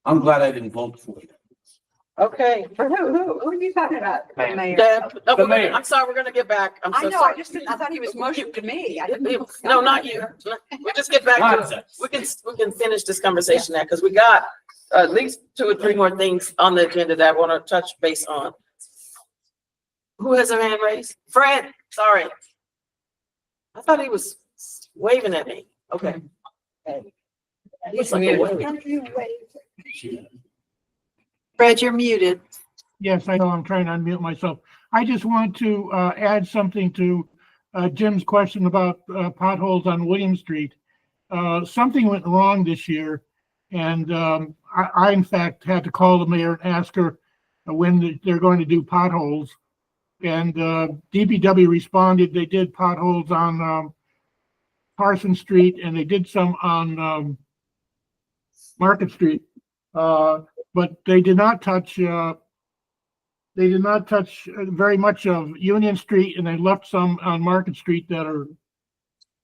I'm glad I didn't vote for it. Okay. For who are you talking about? Mayor? The mayor. I'm sorry, we're gonna get back. I'm I so know, sorry. I just didn't, I thought he was motioning to me. I didn't. No, not you. We'll just get back to it. Nonsense. We can finish this conversation now, because we got at least 2 or 3 more things on the agenda that I want to touch base on. Who has their hand raised? Fred, sorry. I thought he was waving at me. Okay. Looks like a wave. Fred, you're muted. Yes, I know, I'm trying to unmute myself. I just want to add something to Jim's question about potholes on William Street. Something went wrong this year, and I in fact had to call the mayor and ask her when they're going to do potholes. And DPW responded. They did potholes on Carson Street, and they did some on Market Street. But they did not touch very much of Union Street, and they left some on Market Street that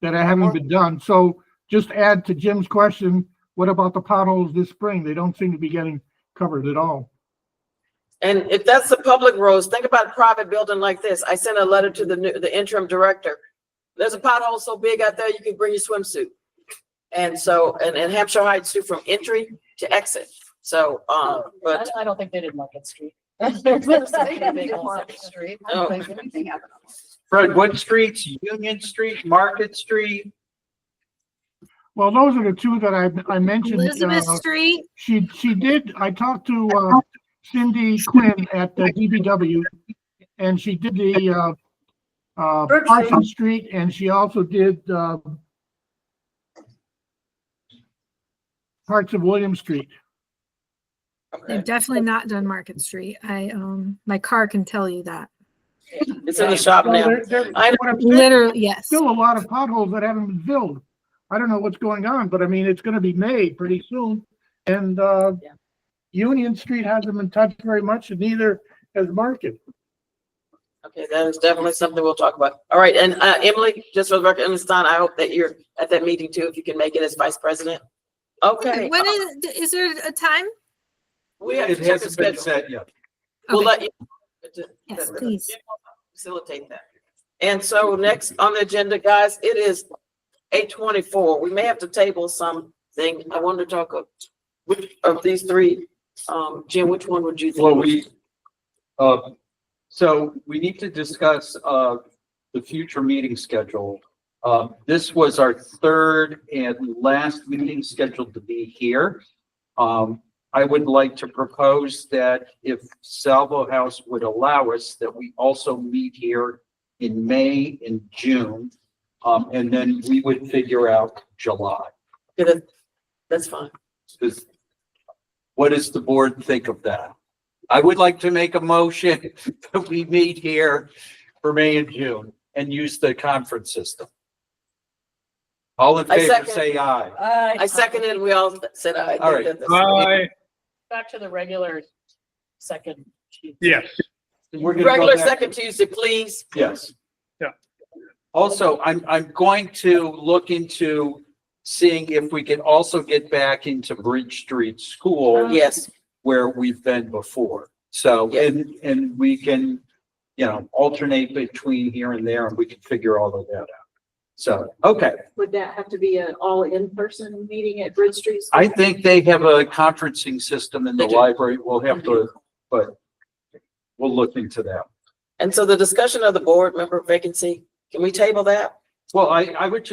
haven't been done. So just add to Jim's question, what about the potholes this spring? They don't seem to be getting covered at all. And if that's the public roads, think about a private building like this. I sent a letter to the interim director. There's a pothole so big out there, you can bring your swimsuit. And so, and Hampshire Heights too, from entry to exit. So, but. I don't think they did Market Street. Fred, what streets? Union Street, Market Street? Well, those are the 2 that I mentioned. Elizabeth Street. She did, I talked to Cindy Quinn at the DPW, and she did the Carson Street, and she also did parts of William Street. They've definitely not done Market Street. My car can tell you that. It's in the shop now. Literally, yes. Still a lot of potholes that haven't been filled. I don't know what's going on, but I mean, it's gonna be made pretty soon. And Union Street hasn't been touched very much, and neither has Market. Okay, that is definitely something we'll talk about. All right, and Emily, just for the record, Ms. Stein, I hope that you're at that meeting too, if you can make it as vice president. Okay. When is there a time? We have to It check the hasn't been schedule. set yet. We'll Okay. let you. Yes, please. Facilitate that. And so next on the agenda, guys, it is 8:24. We may have to table something. I wanted to talk of which of these 3. Jim, which one would you think? Well, so we need to discuss, the future meeting schedule. This was our 3rd and last meeting scheduled to be here. I would like to propose that if Salvo House would allow us, that we also meet here in May and June. And then we would figure out July. Yeah, that's fine. What does the board think of that? I would like to make a motion that we meet here for May and June and use the conference system. All in I favor, second. say aye. I seconded, and we all said aye. All right. Aye, Back to the regular second. yes. We're gonna go Regular back- second Tuesday, please. Yes. Yeah. Also, I'm going to look into seeing if we can also get back into Bridge Street School. Yes. Where we've been before. So, and we can, alternate between here and there and we can figure all of that out. So, okay. Would that have to be an all in-person meeting at Bridge Street? I think they have a conferencing system in the library. We'll have to, but we'll look into that. And so the discussion of the board member vacancy, can we table that? Well, I would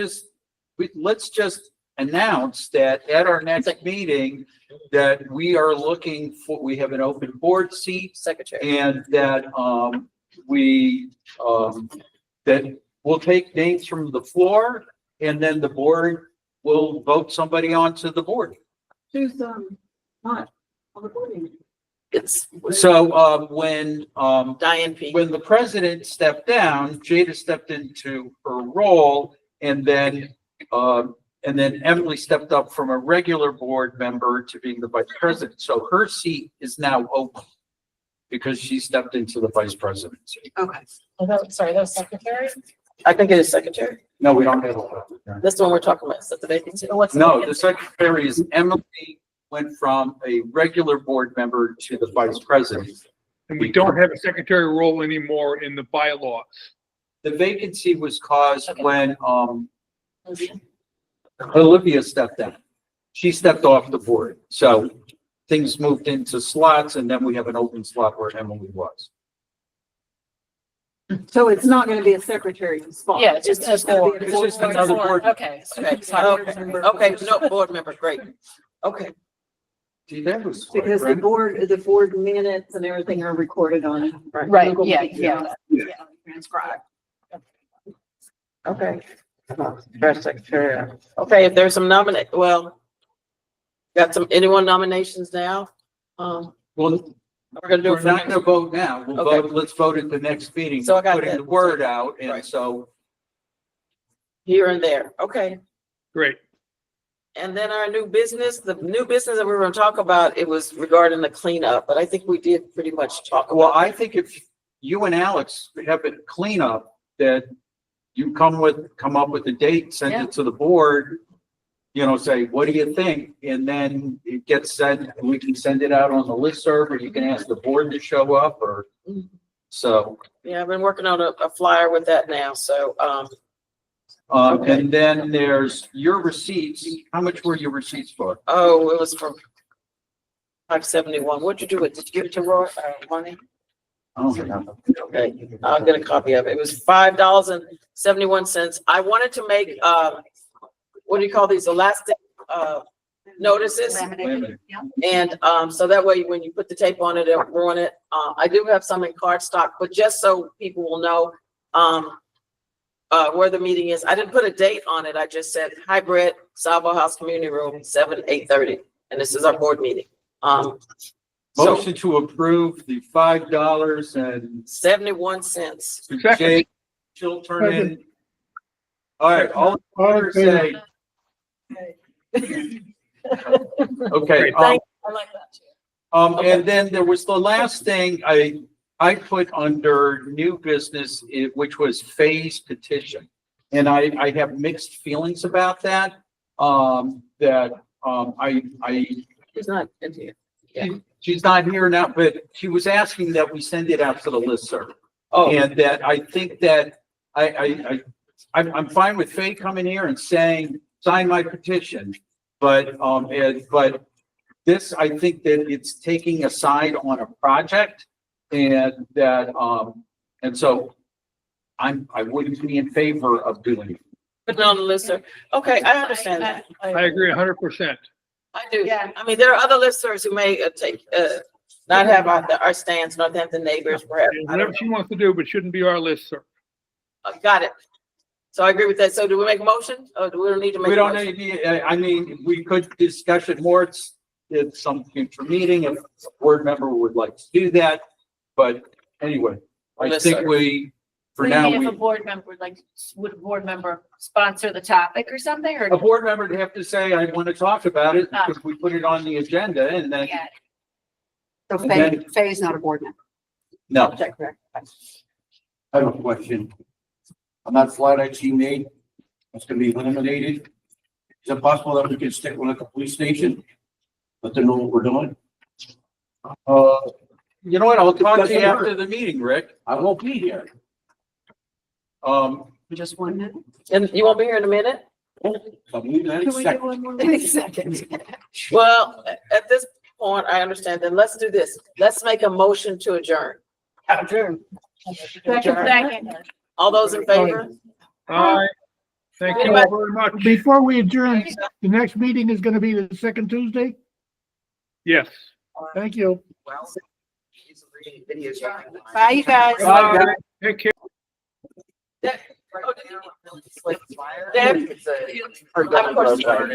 let's just announce that at our next meeting, that we are looking for, we have an open board seat Secretary. and that, that we'll take names from the floor and then the board will vote somebody onto the board. Who's, not on the board meeting? It's. So, when, Diane P. when the president stepped down, Jada stepped into her role and then Emily stepped up from a regular board member to being the vice president. So her seat is now open because she stepped into the vice presidency. Okay. Sorry, that was secretary? I think it is secretary. No, we don't have a. That's the one we're talking about, is that the vacancy? No, the secretary is Emily went from a regular board member to the vice president. And we don't have a secretary role anymore in the bylaws. The vacancy was caused when, Olivia stepped down. She stepped off the board. So things moved into slots and then we have an open slot where Emily was. So it's not gonna be a secretary spot. Yeah, it's just gonna be a It's board just member. another board. Okay. Okay, no, board member, great. Okay, Gee, that was quick, Because right? the board minutes and everything are recorded on. Right, Google yeah, Meet. yeah. Transcribed. okay. First secretary. Okay, if there's some anyone nominations now? Well, We're gonna do we're it for not next. gonna vote now. We'll Okay. vote, let's vote at the next meeting. So I got Putting that. the word out and Right. so, Here and there, okay. Great. And then our new business, the new business that we were gonna talk about, it was regarding the cleanup, but I think we did pretty much talk well, about. I think if you and Alex have a cleanup, that you come up with a date, send Yeah. it to the board, say, what do you think? And then it gets sent, we can send it out on the listserv, or you can ask the board to show up, or so. Yeah, I've been working on a flyer with that now, so, Okay. And then there's your receipts. How much were your receipts for? oh, it was from 571. What'd you do with, did you give it to Roy, money? Oh, yeah. Okay, I'll get a copy of it. It was $5.71. I wanted to make, what do you call these, elastic, notices? Wait a minute. And, so that way, when you put the tape on it, it'll ruin it. I do have some in cardstock, but just so people will know, where the meeting is. I didn't put a date on it. I just said hybrid Salvo House Community Room, 8:30. And this is our board meeting. So Motion to approve the $5.71. $0.71. Jake, she'll turn in. All right, all in favor say. Okay, Thank, I like that too. and then there was the last thing I put under new business, which was phase petition. And I have mixed feelings about that. She's not in here. Yeah. She's not here now, but she was asking that we send it out to the listserv. Oh, And that I think that I'm fine with Faye coming here and saying, sign my petition. But this, I think that it's taking a side on a project and that, and so I wouldn't be in favor of doing it. put it on the list, sir. Okay, I understand that. I agree 100%. I do. Yeah. I mean, there are other listservs who may not have our stands, Northampton neighbors, perhaps. I Whatever don't she wants to do, but shouldn't be our list, sir. know. Got it. So I agree with that. So do we make a motion or do we don't need to make? We a don't motion? need, I mean, we could discuss it more. It's some future meeting if a board member would like to do that. But anyway, I Yes, think sir. we For now, If we, a board member, like, would a board member sponsor the topic or something, or? a board member would have to say, I want to talk about it, because we put it on the agenda, and then, Yeah. So And then- Faye is not a board member. no. Is that correct? I have a question. On that slide that she made, that's gonna be eliminated. Is it possible that we can stick one at the police station? Let them know what we're doing? You know what, I'll talk to you Doesn't after hurt. the meeting, Rick. I won't be here. Just 1 minute? And you won't be here in a minute? I'm leaving any Can we do second. one more? Any second. Well, at this point, I understand. Then let's do this. Let's make a motion to adjourn. Adjourn. Second. All those in favor? All right. Thank you all very much. Before we adjourn, the next meeting is gonna be the second Tuesday? Yes. Thank you. Well, he's reading videos. Bye, you guys. Bye, guys. Take care. Deb, Deb? I have a question.